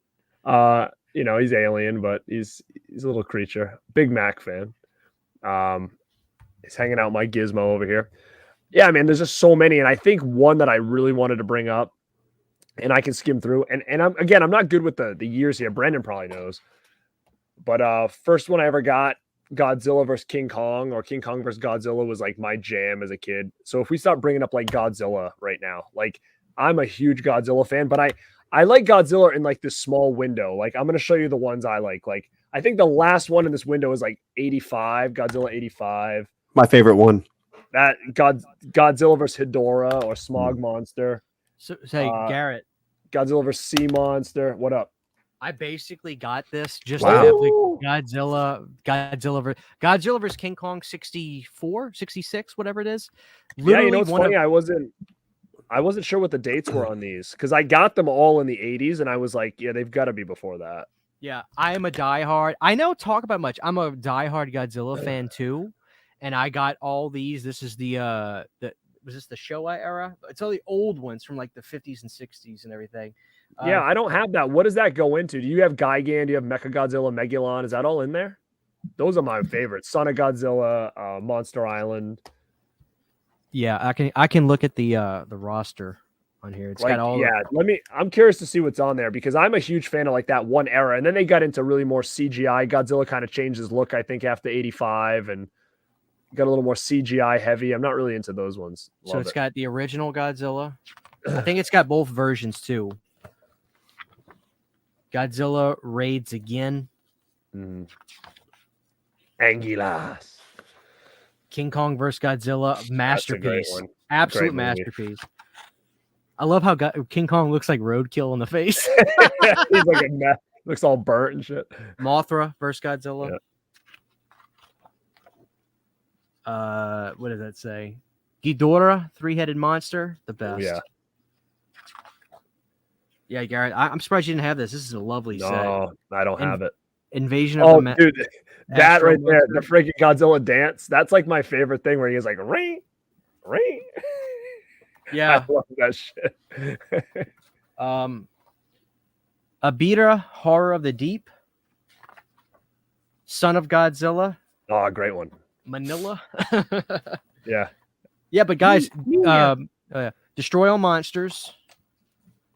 He's alien, but he's a little creature. Big Mac fan. He's hanging out my gizmo over here. Yeah, man, there's just so many. And I think one that I really wanted to bring up, and I can skim through, and I'm not good with the years here. Brendan probably knows. But first one I ever got, Godzilla versus King Kong, or King Kong versus Godzilla, was like my jam as a kid. So if we start bringing up like Godzilla right now, like I'm a huge Godzilla fan, but I like Godzilla in like this small window. Like I'm gonna show you the ones I like. Like I think the last one in this window is like 85, Godzilla 85. My favorite one. That Godzilla versus Hedorah or Smog Monster. So say Garrett, Godzilla versus Sea Monster. What up? I basically got this just Wow. to have the Godzilla versus King Kong 64, 66, whatever it is. Yeah, you know what's funny? I wasn't sure what the dates were on these because I got them all in the 80s, and I was like, yeah, they've got to be before that. Yeah, I am a diehard. I know talk about much. I'm a diehard Godzilla fan too, and I got all these. This is the was this the Showa era? It's all the old ones from like the 50s and 60s and everything. Yeah, I don't have that. What does that go into? Do you have Gigan? Do you have Mechagodzilla, Megulon? Is that all in there? Those are my favorites. Son of Godzilla, Monster Island. Yeah, I can look at the roster on here. It's got all. Yeah, I'm curious to see what's on there because I'm a huge fan of like that one era, and then they got into really more CGI. Godzilla kind of changed his look, I think, after 85, and got a little more CGI heavy. I'm not really into those ones. So it's got the original Godzilla. I think it's got both versions too. Godzilla raids again. Anguilas. King Kong versus Godzilla, masterpiece. Absolute Great movie. masterpiece. I love how King Kong looks like roadkill in the face. He's like looks all burnt and shit. Mothra versus Godzilla. Yeah. What does that say? Ghidorah, three-headed monster, the best. Yeah. Yeah, Garrett. I'm surprised you didn't have this. This is a lovely set. No, I don't have it. Invasion of the dude, that right there, the freaking Godzilla dance. That's like my favorite thing where he's like, ring, ring. Yeah. I love that shit. Abira, Horror of the Deep. Son of Godzilla. Oh, great one. Manila. Yeah. Yeah, but guys, destroy all monsters.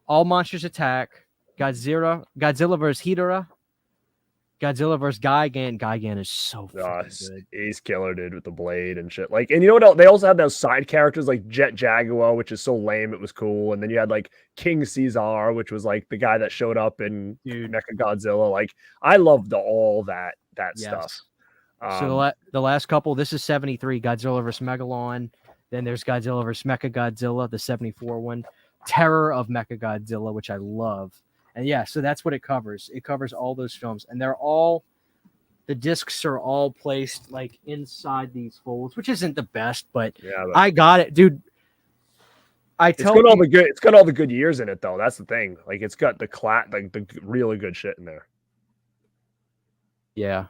All monsters attack. Godzilla versus Hedorah. Godzilla versus Gigan. Gigan is so good. He's killer, dude, with the blade and shit. Like, and you know what else? They also had those side characters like Jet Jaguar, which is so lame. It was cool. And then you had like King Caesar, which was like the guy that showed up in Mechagodzilla. Like, I loved all that stuff. So the last couple, this is 73, Godzilla versus Megalon. Then there's Godzilla versus Mechagodzilla, the 74 one. Terror of Mechagodzilla, which I love. And yeah, so that's what it covers. It covers all those films. And the discs are all placed like inside these folds, which isn't the best, but I got it, dude. It's got all the good years in it, though. That's the thing. Like, it's got the really good shit in there. Yeah.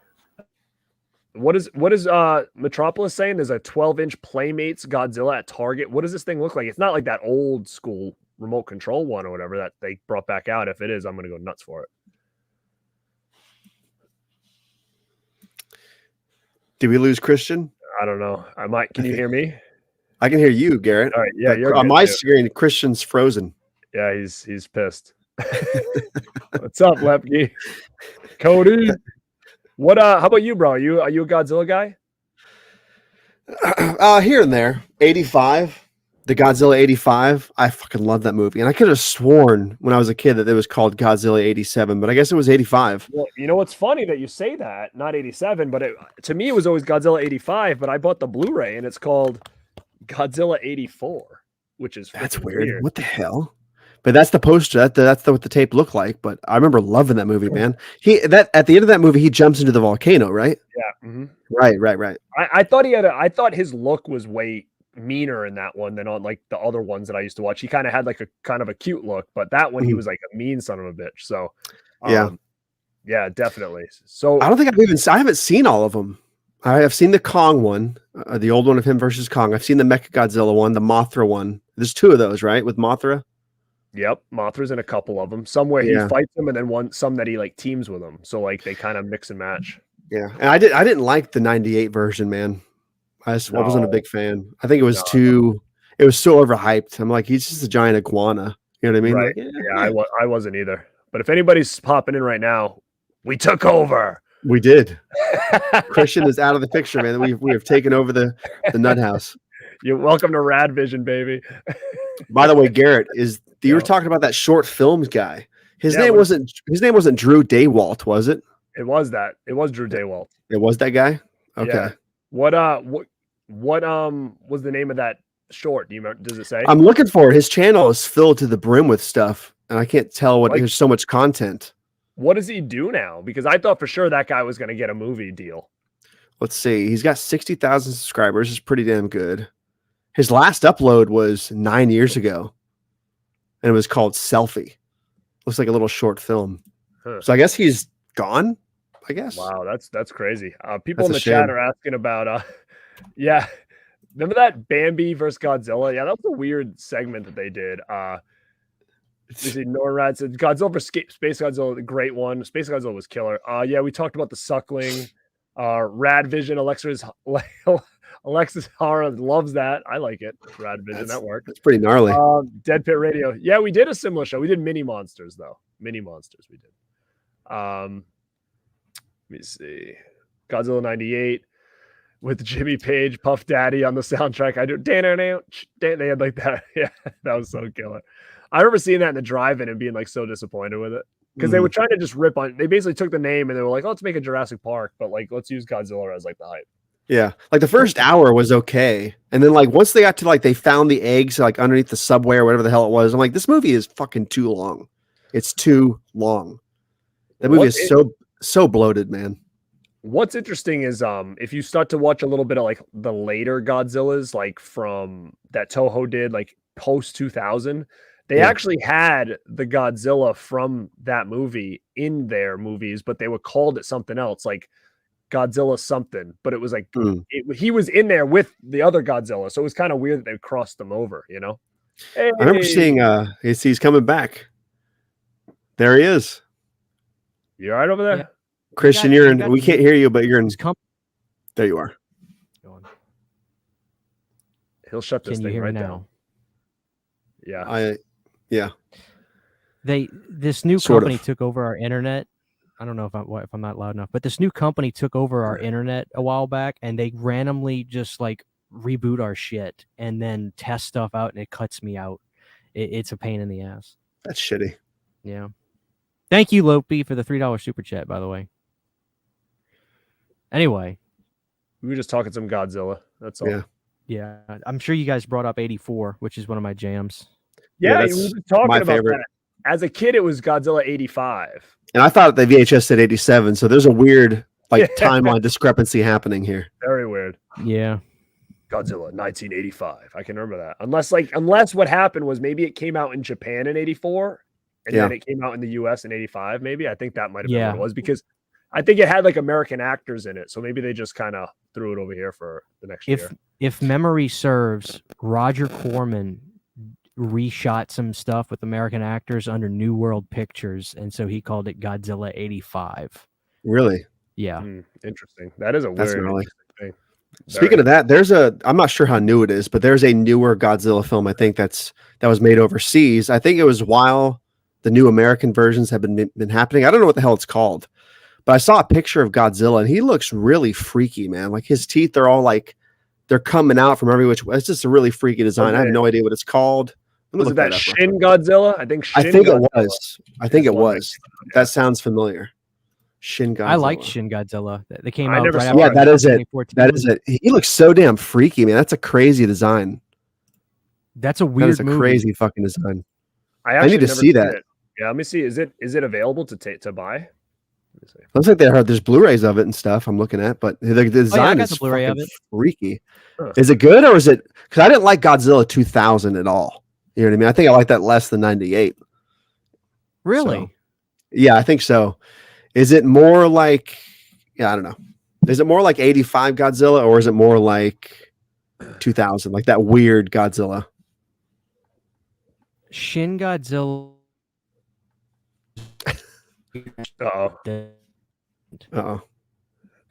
What is Metropolis saying? There's a 12-inch Playmates Godzilla at Target. What does this thing look like? It's not like that old school remote control one or whatever that they brought back out. If it is, I'm gonna go nuts for it. Did we lose Christian? I don't know. I might. Can you hear me? I can hear you, Garrett. All right. Yeah, you're on my screen. Christian's frozen. Yeah, he's pissed. What's up, Lepke? Cody. What? How about you, bro? Are you a Godzilla guy? Here and there. 85. The Godzilla 85. I fucking love that movie. And I could have sworn when I was a kid that it was called Godzilla 87, but I guess it was 85. Well, you know what's funny that you say that, not 87, but to me it was always Godzilla 85, but I bought the Blu-ray and it's called Godzilla 84, which is that's weird. What the hell? But that's the poster. That's what the tape looked like. But I remember loving that movie, man. At the end of that movie, he jumps into the volcano, right? Yeah. Mm-hmm. Right. I thought I thought his look was way meaner in that one than on like the other ones that I used to watch. He kind of had like a kind of a cute look, but that one he was like a mean son of a bitch. So yeah, definitely. So I don't think I haven't seen all of them. I have seen the Kong one, the old one of him versus Kong. I've seen the Mechagodzilla one, the Mothra one. There's two of those, right? With Mothra. Yep, Mothra's in a couple of them. Somewhere he fights them, and then some that he like teams with them. So like they kind of mix and match. Yeah, and I didn't like the '98 version, man. I wasn't a big fan. I think it was it was so overhyped. I'm like, he's just a giant iguana. You know what I mean? Right. Like, Yeah, I wasn't either. But if anybody's popping in right now, we took over. We did. Christian is out of the picture, man. We have taken over the nut house. You're welcome to Rad Vision, baby. By the way, Garrett, you were talking about that short films guy. His name wasn't Drew Daywalt, was it? It was that. It was Drew Daywalt. It was that guy? Okay. Yeah. What was the name of that short? Do you remember? Does it say? I'm looking for it. His channel is filled to the brim with stuff, and I can't tell there's so much content. What does he do now? Because I thought for sure that guy was going to get a movie deal. Let's see. He's got 60,000 subscribers. It's pretty damn good. His last upload was 9 years ago, and it was called Selfie. Looks like a little short film. Huh. So I guess he's gone, I guess. Wow, that's crazy. People in the chat are asking about yeah. Remember that Bambi versus Godzilla? Yeah, that was a weird segment that they did. Norrad said Godzilla versus Space Godzilla, the great one. Space Godzilla was killer. Yeah, we talked about the suckling. Rad Vision, Alexis Hara loves that. I like it. Rad Vision, that worked. That's pretty gnarly. Dead Pit Radio. Yeah, we did a similar show. We did Mini Monsters though. Mini Monsters we did. Let me see. Godzilla 98 with Jimmy Page, Puff Daddy on the soundtrack. I do. They had like that. Yeah, that was so killer. I remember seeing that in the drive-in and being like so disappointed with it because they were trying to just rip on. They basically took the name and they were like, "Oh, let's make a Jurassic Park, but like let's use Godzilla as like the hype." Yeah, like the first hour was okay, and then like once they got to like they found the eggs like underneath the subway or whatever the hell it was, I'm like, this movie is fucking too long. It's too long. That movie is so bloated, man. What's interesting is if you start to watch a little bit of like the later Godzillas, like from that Toho did, like post 2000, they actually had the Godzilla from that movie in their movies, but they would called it something else, like Godzilla something. But it was like he was in there with the other Godzilla, so it was kind of weird that they crossed them over, you know. Hey. I remember seeing he's coming back. There he is. You all right over there? Yeah. Christian, we can't hear you, but you're in. There you are. He'll shut this thing right now. Yeah. Yeah. This new company took over our internet. I don't know if I'm not loud enough, but this new company took over our internet a while back, and they randomly just like reboot our shit and then test stuff out, and it cuts me out. It's a pain in the ass. That's shitty. Yeah. Thank you, Lopi, for the $3 super chat, by the way. Anyway. We were just talking some Godzilla. That's all. Yeah. I'm sure you guys brought up 84, which is one of my jams. Yeah, we were talking about that. As a kid, it was Godzilla 85. And I thought the VHS said 87, so there's a weird timeline discrepancy happening here. Very weird. Yeah. Godzilla 1985. I can remember that. Unless what happened was maybe it came out in Japan in 84. And then it came out in the US in 85, maybe. I think that might have been what it was, because I think it had like American actors in it. So maybe they just kind of threw it over here for the next year. If memory serves, Roger Corman reshot some stuff with American actors under New World Pictures. And so he called it Godzilla 85. Really? Yeah. Interesting. That is a weird interesting thing. Speaking of that, I'm not sure how new it is, but there's a newer Godzilla film, I think that was made overseas. I think it was while the new American versions have been happening. I don't know what the hell it's called, but I saw a picture of Godzilla and he looks really freaky, man. Like his teeth are all like they're coming out from every which way. It's just a really freaky design. I have no idea what it's called. Was it that Shin Godzilla? I think it was. That sounds familiar. Shin Godzilla. I liked Shin Godzilla. They came out. Yeah, that is it. That is it. He looks so damn freaky, man. That's a crazy design. That's a weird. That's a crazy fucking design. I need to see that. Yeah, let me see. Is it available to buy? Looks like there's Blu-rays of it and stuff. I'm looking at, but the design is fucking freaky. Huh. Is it good or is it? Because I didn't like Godzilla 2000 at all. You know what I mean? I think I like that less than 98. Really? So, yeah, I think so. Is it more like? Yeah, I don't know. Is it more like 85 Godzilla or is it more like 2000, like that weird Godzilla? Shin Godzilla. Uh-oh.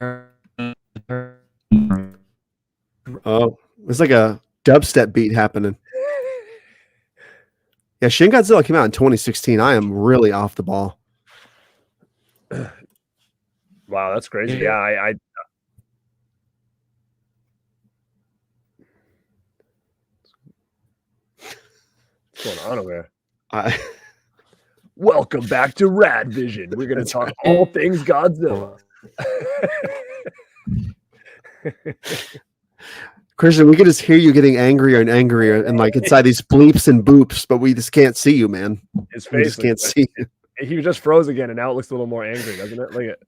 Oh, it's like a dubstep beat happening. Yeah, Shin Godzilla came out in 2016. I am really off the ball. Wow, that's crazy. Yeah, I what's going on over there? Welcome back to Rad Vision. We're going to talk all things Godzilla. Christian, we could just hear you getting angrier and angrier and like inside these bleeps and boops, but we just can't see you, man. His face we just can't see you. He just froze again, and now it looks a little more angry, doesn't it? Look at.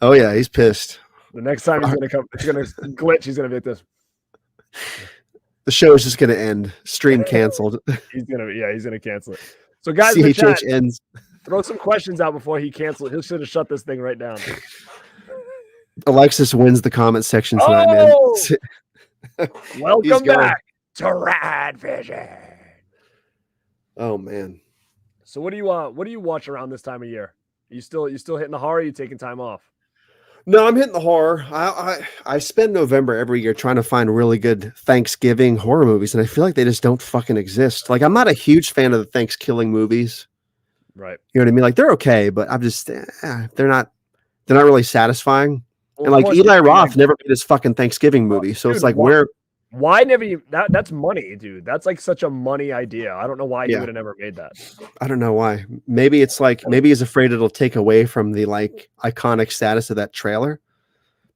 Oh yeah, he's pissed. The next time he's gonna come, it's gonna glitch. He's gonna be like this. The show is just gonna end. Stream canceled. He's gonna cancel it. So guys, CHH in the chat, ends. throw some questions out before he cancels it. He should have shut this thing right down. Alexis wins the comment section tonight, man. Welcome back to Rad Vision. Oh man. So what do you watch around this time of year? You still hitting the horror? Or are you taking time off? No, I'm hitting the horror. I spend November every year trying to find really good Thanksgiving horror movies, and I feel like they just don't fucking exist. Like I'm not a huge fan of the Thanksgiving movies. Right. You know what I mean? Like they're okay, but I'm just they're not really satisfying. Well, and like Eli Roth never made his fucking Thanksgiving movie, so dude, it's like why never you that's money, dude. That's like such a money idea. I don't know why you would have never made that. I don't know why. Maybe it's like maybe he's afraid it'll take away from the like iconic status of that trailer.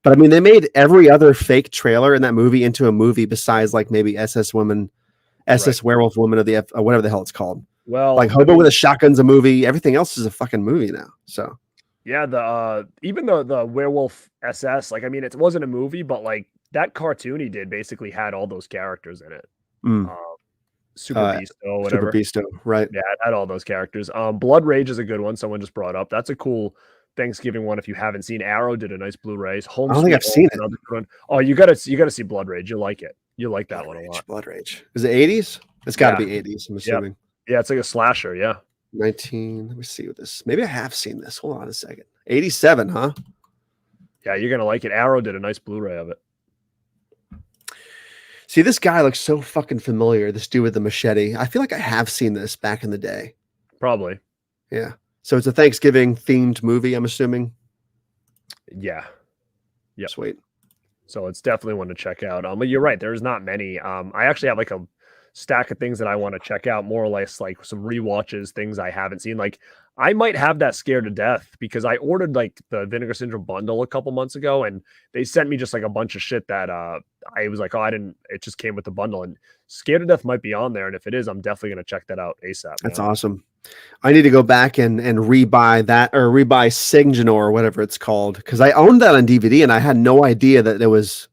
But I mean, they made every other fake trailer in that movie into a movie besides like maybe SS Werewolf Woman of the whatever the hell it's called. Well, like Hobo with a Shotgun's a movie. Everything else is a fucking movie now. So yeah, even the Werewolf SS, like I mean, it wasn't a movie, but like that cartoon he did basically had all those characters in it. Super Beasto, whatever. Super Beasto, right? Yeah, it had all those characters. Blood Rage is a good one. Someone just brought up. That's a cool Thanksgiving one. If you haven't seen, Arrow did a nice Blu-rays. I don't think I've seen it. One. Oh, you gotta see Blood Rage. You'll like it. You'll like that one a lot. Blood Rage. Is it 80s? It's got to be 80s. I'm assuming. Yeah, it's like a slasher. Yeah. 19. Let me see what this. Maybe I have seen this. Hold on a second. 87, huh? Yeah, you're gonna like it. Arrow did a nice Blu-ray of it. See, this guy looks so fucking familiar. This dude with the machete. I feel like I have seen this back in the day. Probably. Yeah. So it's a Thanksgiving themed movie, I'm assuming. Yeah. Yeah. Sweet. So it's definitely one to check out. But you're right. There's not many. I actually have like a stack of things that I want to check out, more or less like some rewatches, things I haven't seen. Like I might have that Scared to Death because I ordered like the Vinegar Syndrome bundle a couple months ago, and they sent me just like a bunch of shit that I was like, it just came with the bundle, and Scared to Death might be on there. And if it is, I'm definitely going to check that out ASAP. That's awesome. I need to go back and rebuy that or rebuy Signgenor or whatever it's called, because I owned that on DVD and I had no idea that it was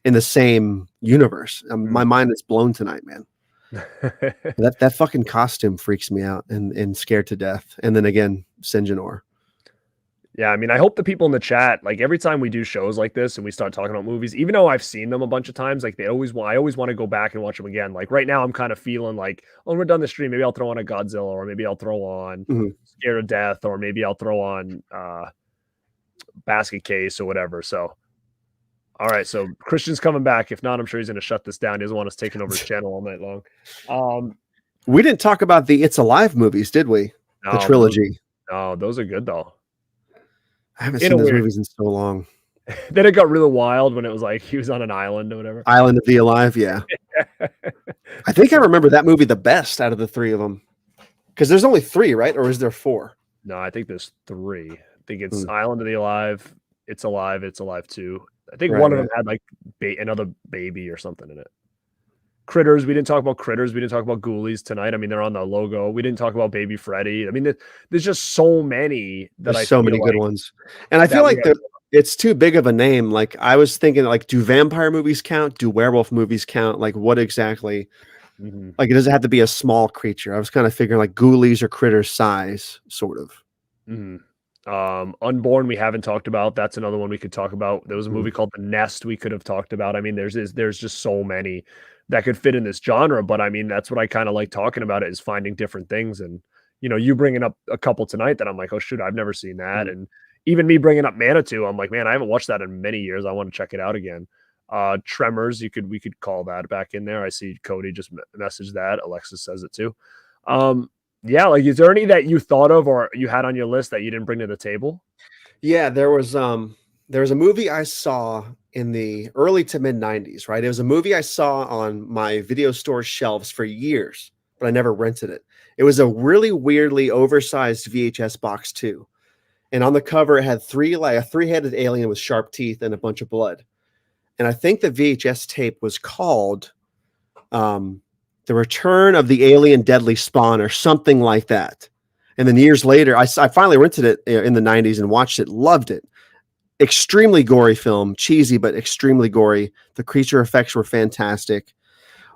in the same universe. My mind is blown tonight, man. that fucking costume freaks me out and Scared to Death. And then again, Signgenor. Yeah, I mean, I hope the people in the chat, like every time we do shows like this and we start talking about movies, even though I've seen them a bunch of times, like I always want to go back and watch them again. Like right now, I'm kind of feeling like, oh, we're done the stream. Maybe I'll throw on a Godzilla, or maybe I'll throw on Scared to Death, or maybe I'll throw on Basket Case or whatever. So, all right. So Christian's coming back. If not, I'm sure he's going to shut this down. He doesn't want us taking over his channel all night long. We didn't talk about the It's Alive movies, did we? No, the trilogy. Those are good though. I haven't seen those movies in so long. Then it got really wild when it was like he was on an island or whatever. Island of the Alive, yeah. I think I remember that movie the best out of the three of them. Because there's only 3, right? Or is there 4? No, I think there's 3. I think it's Island of the Alive, It's Alive 2. I think one of them had like another baby or something in it. Critters. We didn't talk about Critters. We didn't talk about Ghoulies tonight. I mean, they're on the logo. We didn't talk about Baby Freddy. I mean, there's just so many that there's so many good ones. And I feel like it's too big of a name. Like I was thinking, like, do vampire movies count? Do werewolf movies count? Like what exactly? Like it doesn't have to be a small creature. I was kind of figuring like Ghoulies or Critters size, sort of. Unborn we haven't talked about. That's another one we could talk about. There was a movie called The Nest we could have talked about. I mean, there's just so many that could fit in this genre, but I mean, that's what I kind of like talking about it, is finding different things. And you bringing up a couple tonight that I'm like, oh shoot, I've never seen that. And even me bringing up Manitou, I'm like, man, I haven't watched that in many years. I want to check it out again. Tremors, we could call that back in there. I see Cody just messaged that. Alexis says it too. Yeah, like, is there any that you thought of or you had on your list that you didn't bring to the table? Yeah, there was a movie I saw in the early to mid 90s, right? It was a movie I saw on my video store shelves for years, but I never rented it. It was a really weirdly oversized VHS box too. And on the cover it had a three-headed alien with sharp teeth and a bunch of blood. And I think the VHS tape was called The Return of the Alien Deadly Spawn or something like that. And then years later, I finally rented it in the 90s and watched it, loved it. Extremely gory film, cheesy, but extremely gory. The creature effects were fantastic.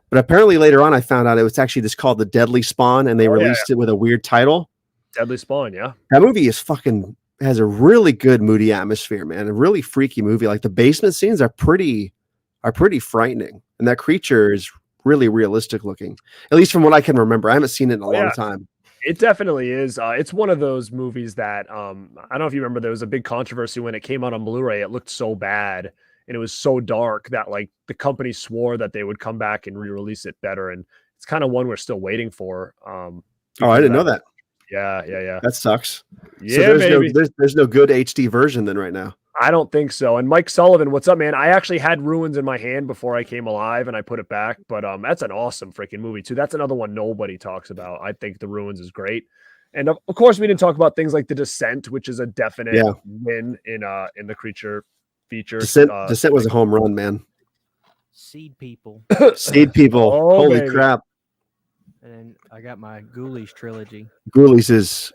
But apparently later on, I found out it was actually just called The Deadly Spawn, and they released it with a weird title. Deadly Spawn, yeah. That movie has a really good moody atmosphere, man. A really freaky movie. Like the basement scenes are pretty frightening. And that creature is really realistic looking, at least from what I can remember. I haven't seen it in a long time. It definitely is. It's one of those movies that I don't know if you remember, there was a big controversy when it came out on Blu-ray. It looked so bad and it was so dark that like the company swore that they would come back and re-release it better. And it's kind of one we're still waiting for. I didn't know that. Yeah. That sucks. Yeah, so there's no good HD version then right now. I don't think so. And Mike Sullivan, what's up, man? I actually had Ruins in my hand before I came alive and I put it back, but that's an awesome freaking movie too. That's another one nobody talks about. I think The Ruins is great. And of course we didn't talk about things like The Descent, which is a definite win in the creature feature. Descent was a home run, man. Seed People. Seed People. Oh, Holy baby. crap. And I got my Ghoulies trilogy. Ghoulies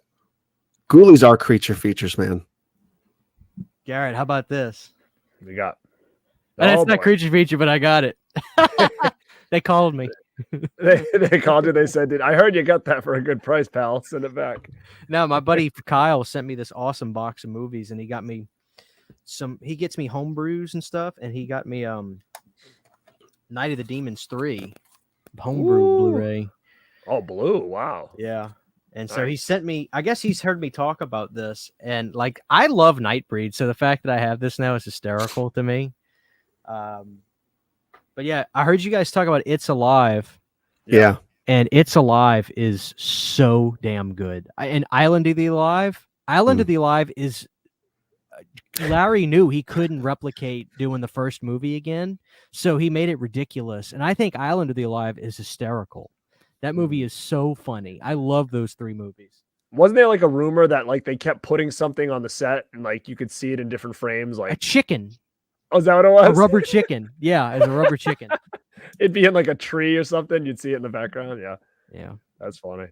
are creature features, man. Garrett, how about this? We got. And it's not creature feature, but I got it. They called me. They called you. They said, I heard you got that for a good price, pal. Send it back. No, my buddy Kyle sent me this awesome box of movies, and he got me he gets me homebrews and stuff, and he got me Night of the Demons 3 homebrew Blu-ray. Oh, blue. Wow. Yeah. And so he sent me, I guess he's heard me talk about this, and like I love Nightbreed, so the fact that I have this now is hysterical to me. But yeah, I heard you guys talk about It's Alive. Yeah. And It's Alive is so damn good. And Island of the Alive is Larry knew he couldn't replicate doing the first movie again, so he made it ridiculous. And I think Island of the Alive is hysterical. That movie is so funny. I love those three movies. Wasn't there like a rumor that like they kept putting something on the set and like you could see it in different frames? Like a chicken. Oh, is that what it was? A rubber chicken. Yeah, it's a rubber chicken. It'd be in like a tree or something. You'd see it in the background. Yeah. Yeah. That's funny.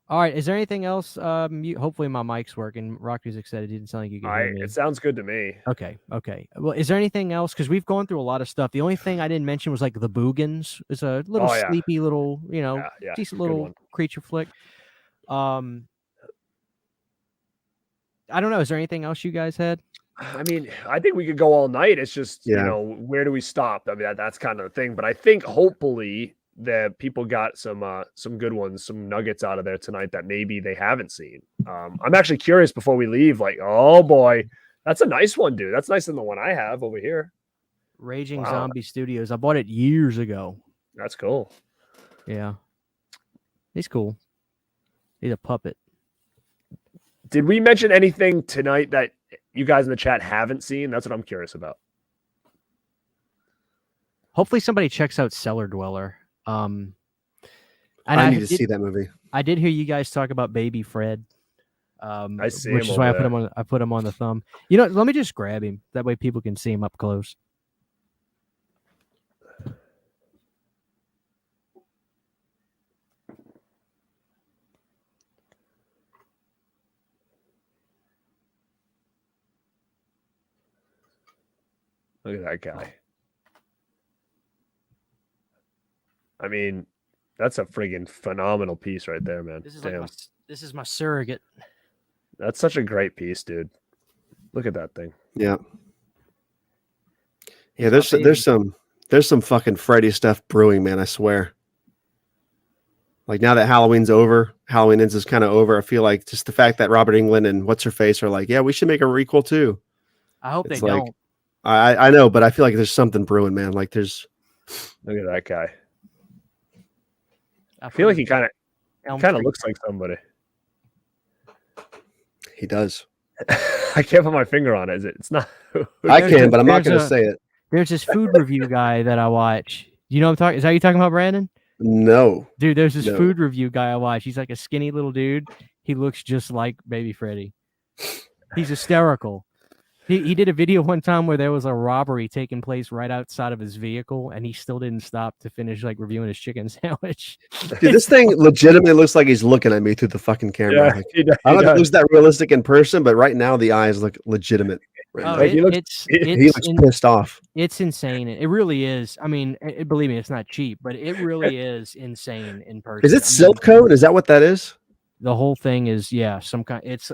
All right. Is there anything else? Hopefully my mic's working. Rocky's excited. It didn't sound like you could hear me. It sounds good to me. Okay. Well, is there anything else? Because we've gone through a lot of stuff. The only thing I didn't mention was like the Boogans. It's a little sleepy little, decent little creature flick. I don't know. Is there anything else you guys had? I mean, I think we could go all night. It's just, where do we stop? I mean, that's kind of the thing. But I think hopefully that people got some good ones, some nuggets out of there tonight that maybe they haven't seen. I'm actually curious before we leave, like, oh boy, that's a nice one, dude. That's nicer than the one I have over here. Raging Zombie Studios. I bought it years ago. That's cool. Yeah. He's cool. He's a puppet. Did we mention anything tonight that you guys in the chat haven't seen? That's what I'm curious about. Hopefully somebody checks out Cellar Dweller. And I need to see that movie. I did hear you guys talk about Baby Fred. I see which him is why over I put him on the thumb. You know, let me just grab him. That way people can see him up close. Look at that guy. I mean, that's a friggin' phenomenal piece right there, man. This is my surrogate. That's such a great piece, dude. Look at that thing. Yeah. Yeah, there's some fucking Freddy stuff brewing, man, I swear. Like now that Halloween Ends is kind of over. I feel like just the fact that Robert Englund and what's her face are like, yeah, we should make a requel too. I hope It's they like, don't. I know, but I feel like there's something brewing, man. Like there's. Look at that guy. I feel like he kind of looks like somebody. He does. I can't put my finger on it. It's not. I can, but I'm not going to say it. There's this food review guy that I watch. You know what I'm talking? Is that you talking about, Brandon? No. Dude, there's this food review guy I watch. He's like a skinny little dude. He looks just like Baby Freddy. He's hysterical. He did a video one time where there was a robbery taking place right outside of his vehicle, and he still didn't stop to finish like reviewing his chicken sandwich. Dude, this thing legitimately looks like he's looking at me through the fucking camera. Yeah, like, he does, I don't know if it looks that realistic in person, but right now the eyes look legitimate. Right Oh, like, he looks pissed off. It's insane. It really is. I mean, believe me, it's not cheap, but it really is insane in person. Is it silk cone? Is that what that is? The whole thing is, yeah, some kind. It's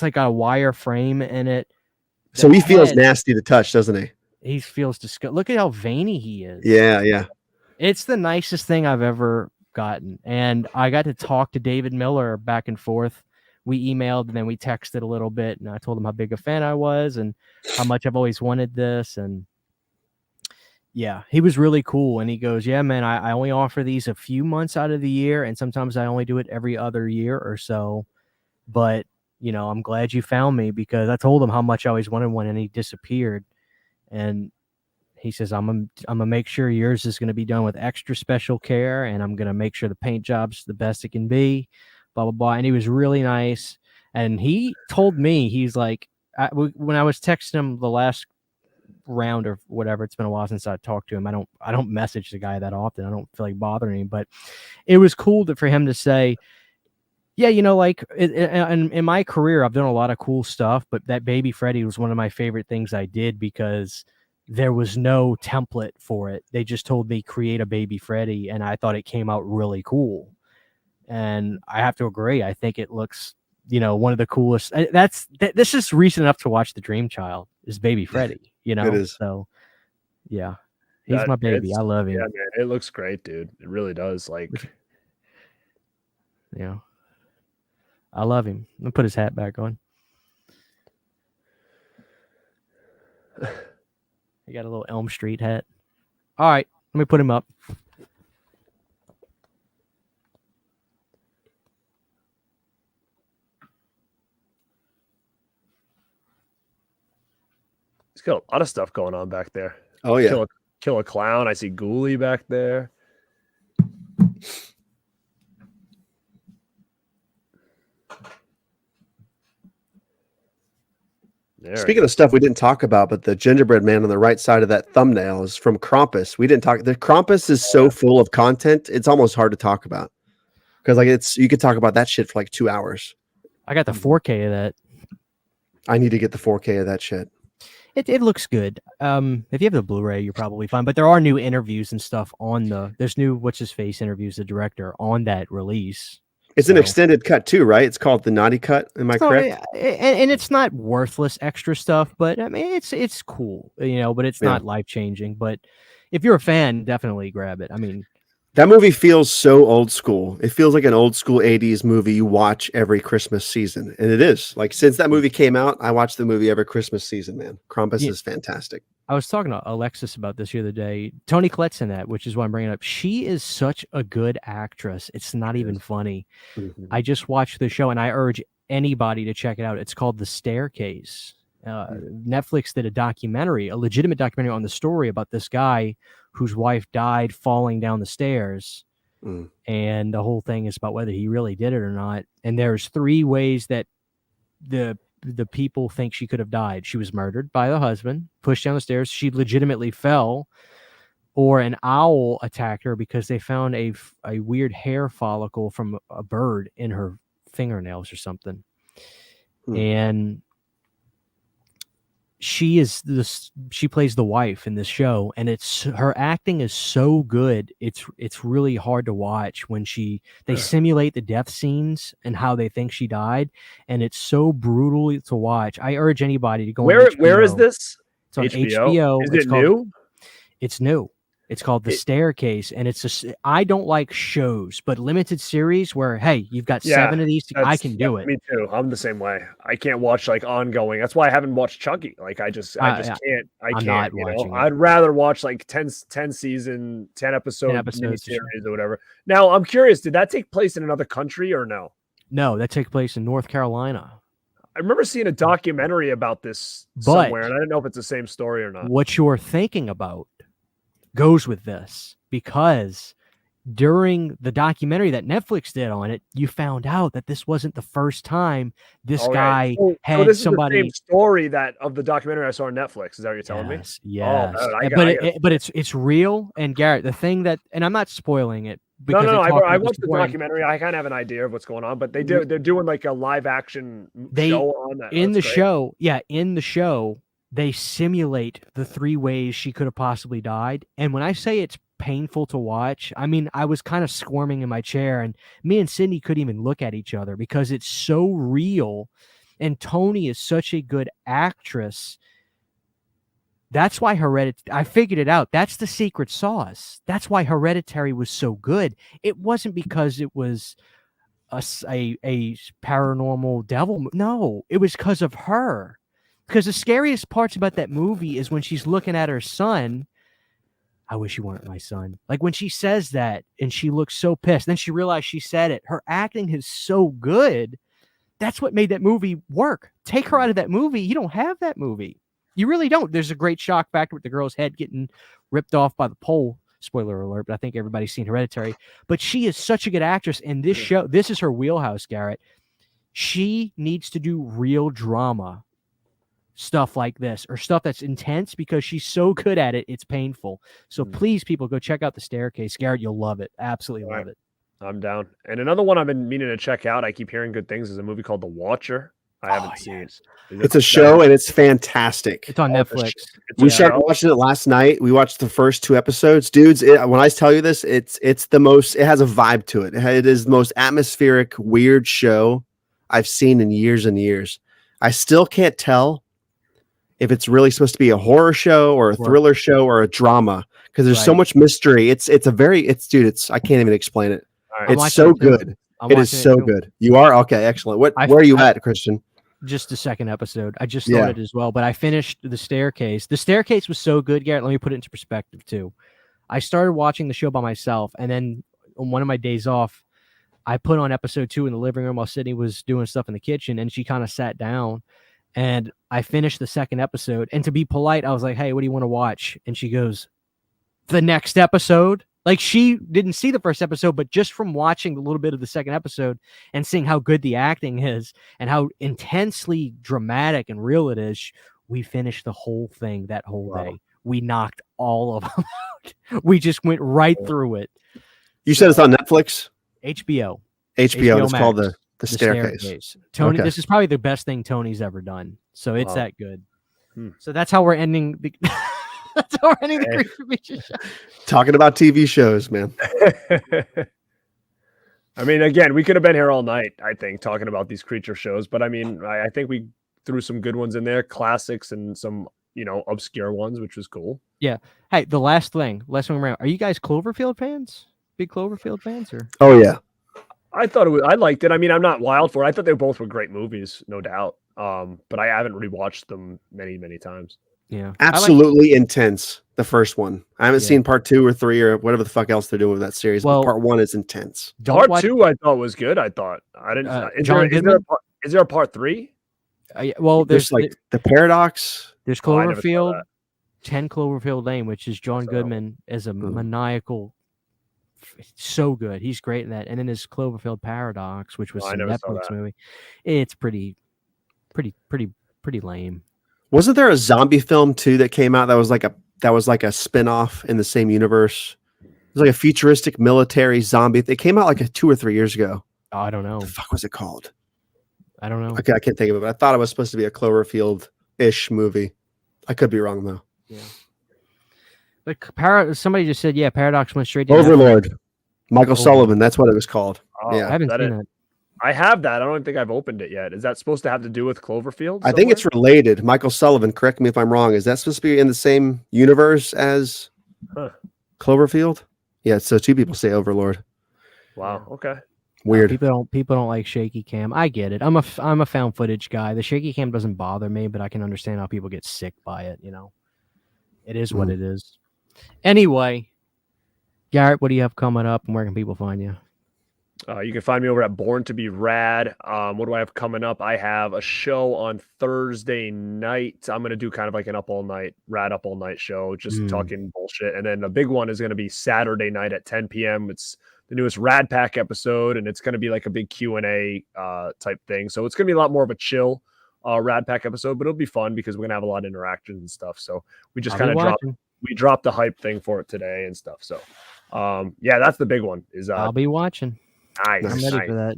like a wire frame in it. So he feels nasty to touch, doesn't he? He feels disgusting. Look at how veiny he is. Yeah. It's the nicest thing I've ever gotten. And I got to talk to David Miller back and forth. We emailed and then we texted a little bit. And I told him how big a fan I was and how much I've always wanted this. And yeah, he was really cool. And he goes, yeah, man, I only offer these a few months out of the year. And sometimes I only do it every other year or so. But you know, I'm glad you found me because I told him how much I always wanted one and he disappeared. And he says, I'm gonna make sure yours is going to be done with extra special care. And I'm going to make sure the paint job's the best it can be, blah, blah, blah. And he was really nice. And he told me, he's like, when I was texting him the last round or whatever, it's been a while since I talked to him. I don't message the guy that often. I don't feel like bothering him, but it was cool for him to say, yeah, you know, like in my career, I've done a lot of cool stuff, but that Baby Freddy was one of my favorite things I did because there was no template for it. They just told me create a Baby Freddy, and I thought it came out really cool. And I have to agree. I think it looks, you know, one of the coolest. This is reason enough to watch The Dream Child is Baby Freddy. You know, it is. So yeah, he's my baby. I love him. Yeah, man, it looks great, dude. It really does. Like, yeah. I love him. Let me put his hat back on. He got a little Elm Street hat. All right, let me put him up. he's got a lot of stuff going on back there. Oh yeah. Kill a clown. I see Ghoulie back there. Speaking of stuff we didn't talk about, but the gingerbread man on the right side of that thumbnail is from Krampus. We didn't talk. The Krampus is so full of content; it's almost hard to talk about because, like, you could talk about that shit for like 2 hours. I got the 4K of that. I need to get the 4K of that shit. It looks good. If you have the Blu-ray, you're probably fine. But there are new interviews and stuff on there's new what's his face interviews, the director on that release. It's an extended cut too, right? It's called the Naughty Cut. Am I correct? And it's not worthless extra stuff, but I mean it's cool, you know. But it's not life changing. But if you're a fan, definitely grab it. I mean, that movie feels so old school. It feels like an old school 80s movie you watch every Christmas season, and it is. Like since that movie came out, I watch the movie every Christmas season. Man, Krampus is fantastic. I was talking to Alexis about this the other day. Toni Collette's in that, which is why I'm bringing it up. She is such a good actress. It's not even funny. Mm-hmm. I just watched the show, and I urge anybody to check it out. It's called The Staircase. Netflix did a legitimate documentary on the story about this guy whose wife died falling down the stairs. And the whole thing is about whether he really did it or not. And there's 3 ways that the people think she could have died. She was murdered by the husband, pushed down the stairs. She legitimately fell, or an owl attacked her because they found a weird hair follicle from a bird in her fingernails or something. And she plays the wife in this show, and her acting is so good. It's really hard to watch when they simulate the death scenes and how they think she died, and it's so brutal to watch. I urge anybody to go. Where is this? It's on HBO. Is it new? It's new. It's called The Staircase, and I don't like shows, but limited series where, hey, you've got 7 of these, I can do it. Me too. I'm the same way. I can't watch like ongoing. That's why I haven't watched Chucky. Like I just can't. I'm not watching it. I'd rather watch like 10 season, 10 episode miniseries or whatever. Now I'm curious, did that take place in another country or no? No, that takes place in North Carolina. I remember seeing a documentary about this somewhere, and I don't know if it's the same story or not. What you're thinking about goes with this, because during the documentary that Netflix did on it, you found out that this wasn't the first time this guy had this somebody. Is the same story of the documentary I saw on Netflix. Is that what you're telling me? Yes. Oh, but it's real. And Garrett, the thing that, and I'm not spoiling it. No. I watched the documentary. I kind of have an idea of what's going on, but they're doing like a live action show on that. In the show, they simulate the 3 ways she could have possibly died. And when I say it's painful to watch, I mean, I was kind of squirming in my chair, and me and Sydney couldn't even look at each other because it's so real. And Toni is such a good actress. That's why I figured it out. That's the secret sauce. That's why Hereditary was so good. It wasn't because it was a paranormal devil. No, it was because of her. Because the scariest parts about that movie is when she's looking at her son. I wish you weren't my son. Like when she says that and she looks so pissed. Then she realized she said it. Her acting is so good. That's what made that movie work. Take her out of that movie, you don't have that movie. You really don't. There's a great shock factor with the girl's head getting ripped off by the pole. Spoiler alert, but I think everybody's seen Hereditary. But she is such a good actress. And this show, this is her wheelhouse, Garrett. She needs to do real drama stuff like this, or stuff that's intense, because she's so good at it. It's painful. So please, people, go check out The Staircase. Garrett, you'll love it. Absolutely love it. I'm down. And another one I've been meaning to check out, I keep hearing good things, is a movie called The Watcher. I haven't seen it. It's a show, and it's fantastic. It's on Netflix. We started watching it last night. We watched the first 2 episodes. Dudes, when I tell you this, it's the most, it has a vibe to it. It is the most atmospheric, weird show I've seen in years and years. I still can't tell if it's really supposed to be a horror show or a thriller show or a drama, because there's so much mystery. I can't even explain it. Right. It's so good. It is so good. You are? Okay, excellent. Where are you at, Christian? Just the second episode. I just started as well, but I finished The Staircase. The Staircase was so good, Garrett. Let me put it into perspective too. I started watching the show by myself, and then on one of my days off, I put on episode 2 in the living room while Sydney was doing stuff in the kitchen, and she kind of sat down, and I finished the second episode. And to be polite, I was like, "Hey, what do you want to watch?" And she goes, "The next episode." Like, she didn't see the first episode, but just from watching a little bit of the second episode and seeing how good the acting is and how intensely dramatic and real it is, we finished the whole thing that whole day. We knocked all of them out. We just went right through it. You said it's on Netflix? HBO. It's called The Staircase. Toni, this is probably the best thing Toni's ever done. So it's that good. So that's how we're ending the... That's how we're ending the Creature Feature show. Talking about TV shows, man. I mean, again, we could have been here all night, I think, talking about these creature shows. But I mean, I think we threw some good ones in there, classics and some, obscure ones, which was cool. Yeah. Hey, the last thing around. Are you guys Cloverfield fans? Big Cloverfield fans? Or? Oh, yeah. I thought I liked it. I mean, I'm not wild for it. I thought they both were great movies, no doubt. But I haven't rewatched them many, many times. Yeah, absolutely intense. The first one. I haven't seen part 2 or 3 or whatever the fuck else they're doing with that series. But part 1 is intense. Part 2 I thought was good. I didn't. Is there a part 3? Well, there's like the Paradox. There's Cloverfield, 10 Cloverfield Lane, which is John Goodman as a maniacal. So good. He's great in that. And then there's Cloverfield Paradox, which was a Netflix movie. It's pretty lame. Wasn't there a zombie film too that came out that was like a spin-off in the same universe? It was like a futuristic military zombie. It came out like 2 or 3 years ago. Oh, I don't know. What the fuck was it called? I don't know. Okay, I can't think of it, but I thought it was supposed to be a Cloverfield-ish movie. I could be wrong though. Yeah. But somebody just said, Paradox went straight to Overlord. Michael Sullivan, that's what it was called. Oh, yeah. I haven't seen that. I have that. I don't think I've opened it yet. Is that supposed to have to do with Cloverfield? I think it's related. Michael Sullivan, correct me if I'm wrong. Is that supposed to be in the same universe as Cloverfield. Yeah, so 2 people say Overlord. Wow. Okay. Weird. People don't like shaky cam. I get it. I'm a found footage guy. The shaky cam doesn't bother me, but I can understand how people get sick by it. It is what it is. Anyway, Garrett, what do you have coming up, and where can people find you? You can find me over at Born to Be Rad. What do I have coming up? I have a show on Thursday night. I'm going to do kind of like an Rad Up All Night show, just talking bullshit. And then the big one is going to be Saturday night at 10 p.m. It's the newest Rad Pack episode, and it's going to be like a big Q&A type thing. So it's going to be a lot more of a chill Rad Pack episode, but it'll be fun because we're going to have a lot of interactions and stuff. So we just kind of dropped the hype thing for it today and stuff. So yeah, that's the big one. I'll be watching. Nice. I'm ready for that.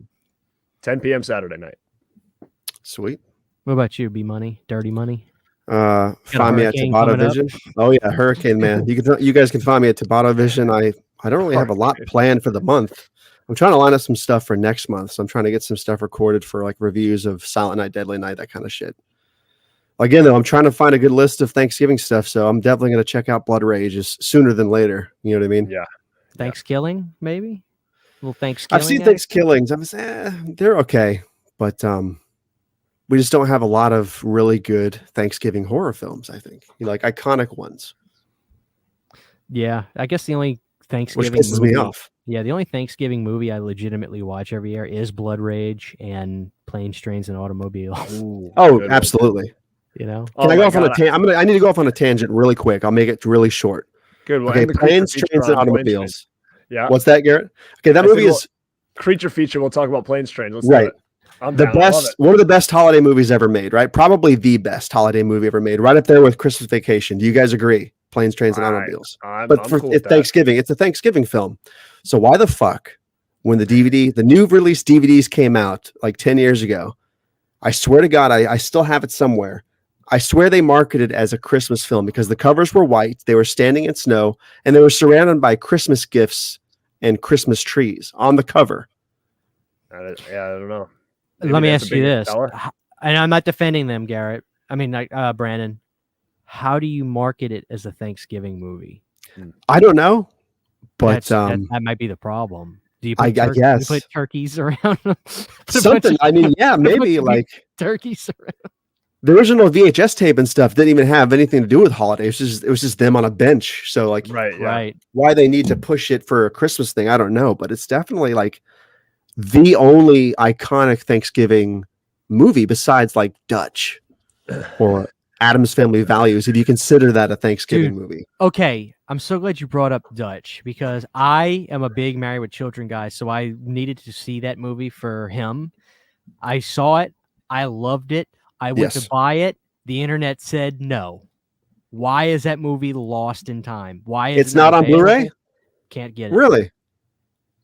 10 p.m. Saturday night. Sweet. What about you, B Money? Dirty Money? Find me at Tabata Vision. Oh yeah, Hurricane Man. You guys can find me at Tabata Vision. I don't really have a lot planned for the month. I'm trying to line up some stuff for next month. So I'm trying to get some stuff recorded for like reviews of Silent Night, Deadly Night, that kind of shit. Again, though, I'm trying to find a good list of Thanksgiving stuff. So I'm definitely going to check out Blood Rage sooner than later. You know what I mean? Yeah. Thanksgiving, maybe? A little Thanksgiving. I've seen Thanksgivings. I'm they're okay, but we just don't have a lot of really good Thanksgiving horror films. I think like iconic ones. Yeah, I guess the only Thanksgiving which pisses me off. Yeah, the only Thanksgiving movie I legitimately watch every year is Blood Rage and Planes, Trains, and Automobiles. Ooh, absolutely. Can I go off on a tangent? I need to go off on a tangent really quick. I'll make it really short. Good one. Okay, Planes, Trains, and Automobiles. Yeah. What's that, Garrett? Okay, that movie is creature feature. We'll talk about Planes, Trains. Let's right. I'm the best, one of the best holiday movies ever made, right? Probably the best holiday movie ever made, right up there with Christmas Vacation. Do you guys agree? Planes, Trains, and Automobiles. But for Thanksgiving, it's a Thanksgiving film. So why the fuck, when the new release DVDs came out like 10 years ago, I swear to God, I still have it somewhere. I swear they marketed as a Christmas film because the covers were white, they were standing in snow, and they were surrounded by Christmas gifts and Christmas trees on the cover. I don't know. Maybe let me ask you this, and I'm not defending them, Garrett. I mean, Brandon. How do you market it as a Thanksgiving movie? I don't know, but that might be the problem. Do you put I guess you put turkeys around something? I mean, yeah, maybe like turkeys around. The original VHS tape and stuff didn't even have anything to do with holidays. It was just them on a bench. So like, right. Why they need to push it for a Christmas thing, I don't know. But it's definitely like the only iconic Thanksgiving movie besides like Dutch or Addams Family Values, if you consider that a Thanksgiving movie. Okay, I'm so glad you brought up Dutch because I am a big Married with Children guy, so I needed to see that movie for him. I saw it. I loved it. I went to buy it. The internet said no. Why is that movie lost in time? Why is it's not on Blu-ray? Can't get it. Really?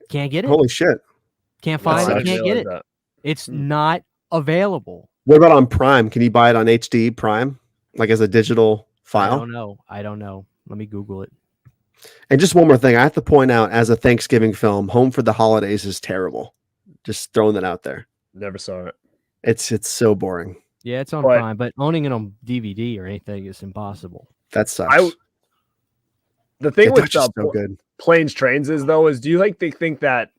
Can't get it? Holy shit. Can't find it. Can't get it. It's not available. What about on Prime? Can you buy it on HD Prime? Like as a digital file? I don't know. Let me Google it. And just one more thing. I have to point out, as a Thanksgiving film, Home for the Holidays is terrible. Just throwing that out there. Never saw it. It's so boring. Yeah, it's on Prime, but owning it on DVD or anything is impossible. That sucks. The thing with so good. Planes, Trains is do you they think that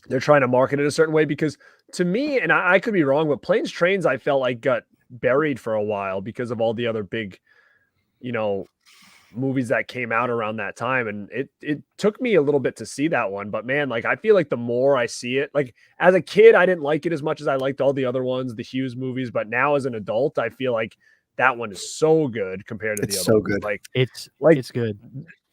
they're trying to market it a certain way? Because to me, and I could be wrong, but Planes, Trains, I felt like got buried for a while because of all the other big, movies that came out around that time. And it took me a little bit to see that one, but man, like, I feel like the more I see it, like as a kid, I didn't like it as much as I liked all the other ones, the Hughes movies, but now as an adult, I feel like that one is so good compared to the other ones. Like it's good.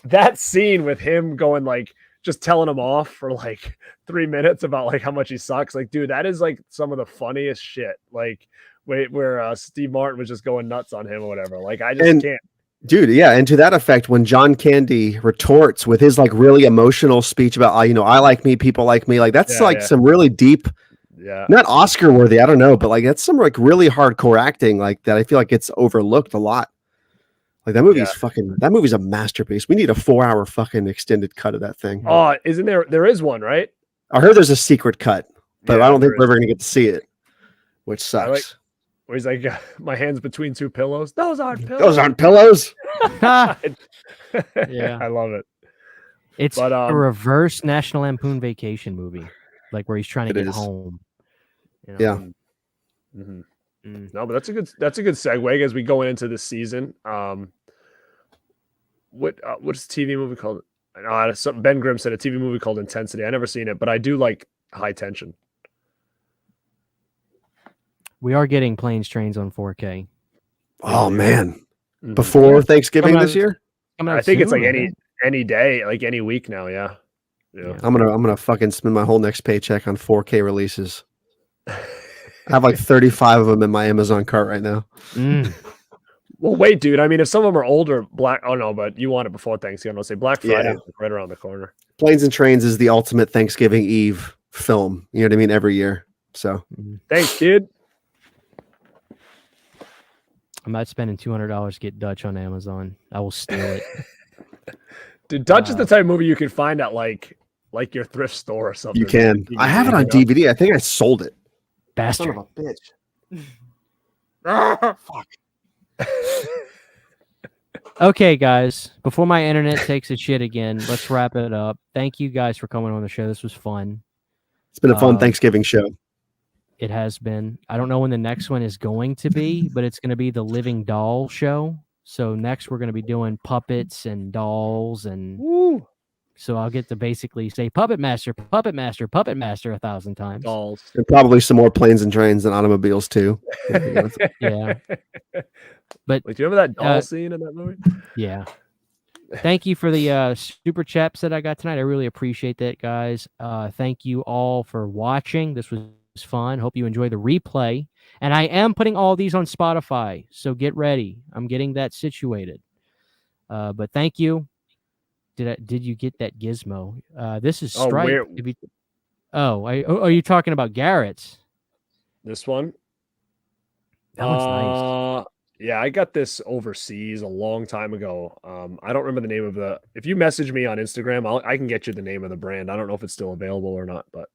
That scene with him going like, just telling him off for like 3 minutes about like how much he sucks. Like, dude, that is like some of the funniest shit. Like where Steve Martin was just going nuts on him or whatever. Like, I just can't. Dude, yeah, and to that effect, when John Candy retorts with his like really emotional speech about, I like me, people like me, like that's some really deep, not Oscar worthy, I don't know, but like that's some like really hardcore acting like that. I feel like it's overlooked a lot. Like that movie's that movie's a masterpiece. We need a 4-hour fucking extended cut of that thing. Oh, isn't there? There is one, right? I heard there's a secret cut, but I don't think we're ever gonna get to see it, which sucks. Where he's like, my hands between two pillows. Those aren't pillows. Those aren't pillows. Yeah, I love it. It's But, a reverse National Lampoon Vacation movie, like where he's trying to It get is. home. You know? Yeah. No, but that's a good segue as we go into this season. What's the TV movie called? Ben Grimm said a TV movie called Intensity. I never seen it, but I do like High Tension. We are getting Planes, Trains on 4K. Oh man, Mhm. before Thanksgiving Coming this out- year, Coming out I think it's soon, like I think. any day, like any week now. Yeah. I'm gonna fucking spend my whole next paycheck on 4K releases. I have like 35 of them in my Amazon cart right now. Mm. Well, wait, dude. I mean, if some of them are older, Oh no, but you want it before Thanksgiving. I'll say Black Friday is right around the corner. Planes and Trains is the ultimate Thanksgiving Eve film. You know what I mean? Every year. So Thanks, kid. I'm not spending $200 to get Dutch on Amazon. I will steal it. Dude, Dutch is the type of movie you can find at like your thrift store or something. you can. I have it on DVD. I think I sold it. Bastard. Son of a bitch. Fuck. Okay, guys. Before my internet takes a shit again, let's wrap it up. Thank you guys for coming on the show. This was fun. It's been a fun Thanksgiving show. It has been. I don't know when the next one is going to be, but it's going to be the Living Doll show. So next we're going to be doing puppets and dolls, and so I'll get to basically say Puppet Master, Puppet Master, Puppet Master 1,000 times. Dolls. And probably some more planes and trains and automobiles too. Yeah. But like, do you remember that doll scene in that movie? Yeah. Thank you for the super chats that I got tonight. I really appreciate that, guys. Thank you all for watching. This was fun. Hope you enjoy the replay. And I am putting all these on Spotify, so get ready. I'm getting that situated. But thank you. Did you get that gizmo? This is Stripe. Are you talking about Garrett's? This one? That one's nice. Yeah, I got this overseas a long time ago. I don't remember the name of the. If you message me on Instagram, I can get you the name of the brand. I don't know if it's still available or not, but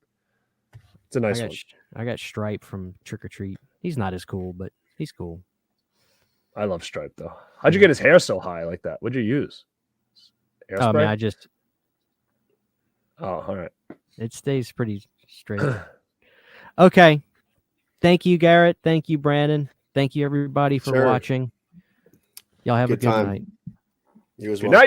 it's a nice one. I got Stripe from Trick or Treat. He's not as cool, but he's cool. I love Stripe though. How'd you get his hair so high like that? What'd you use? Hairspray? Oh man, Oh, all right. It stays pretty straight. Okay. Thank you, Garrett. Thank you, Brandon. Thank you, everybody, for watching. Y'all have a good night. You as Good well. night.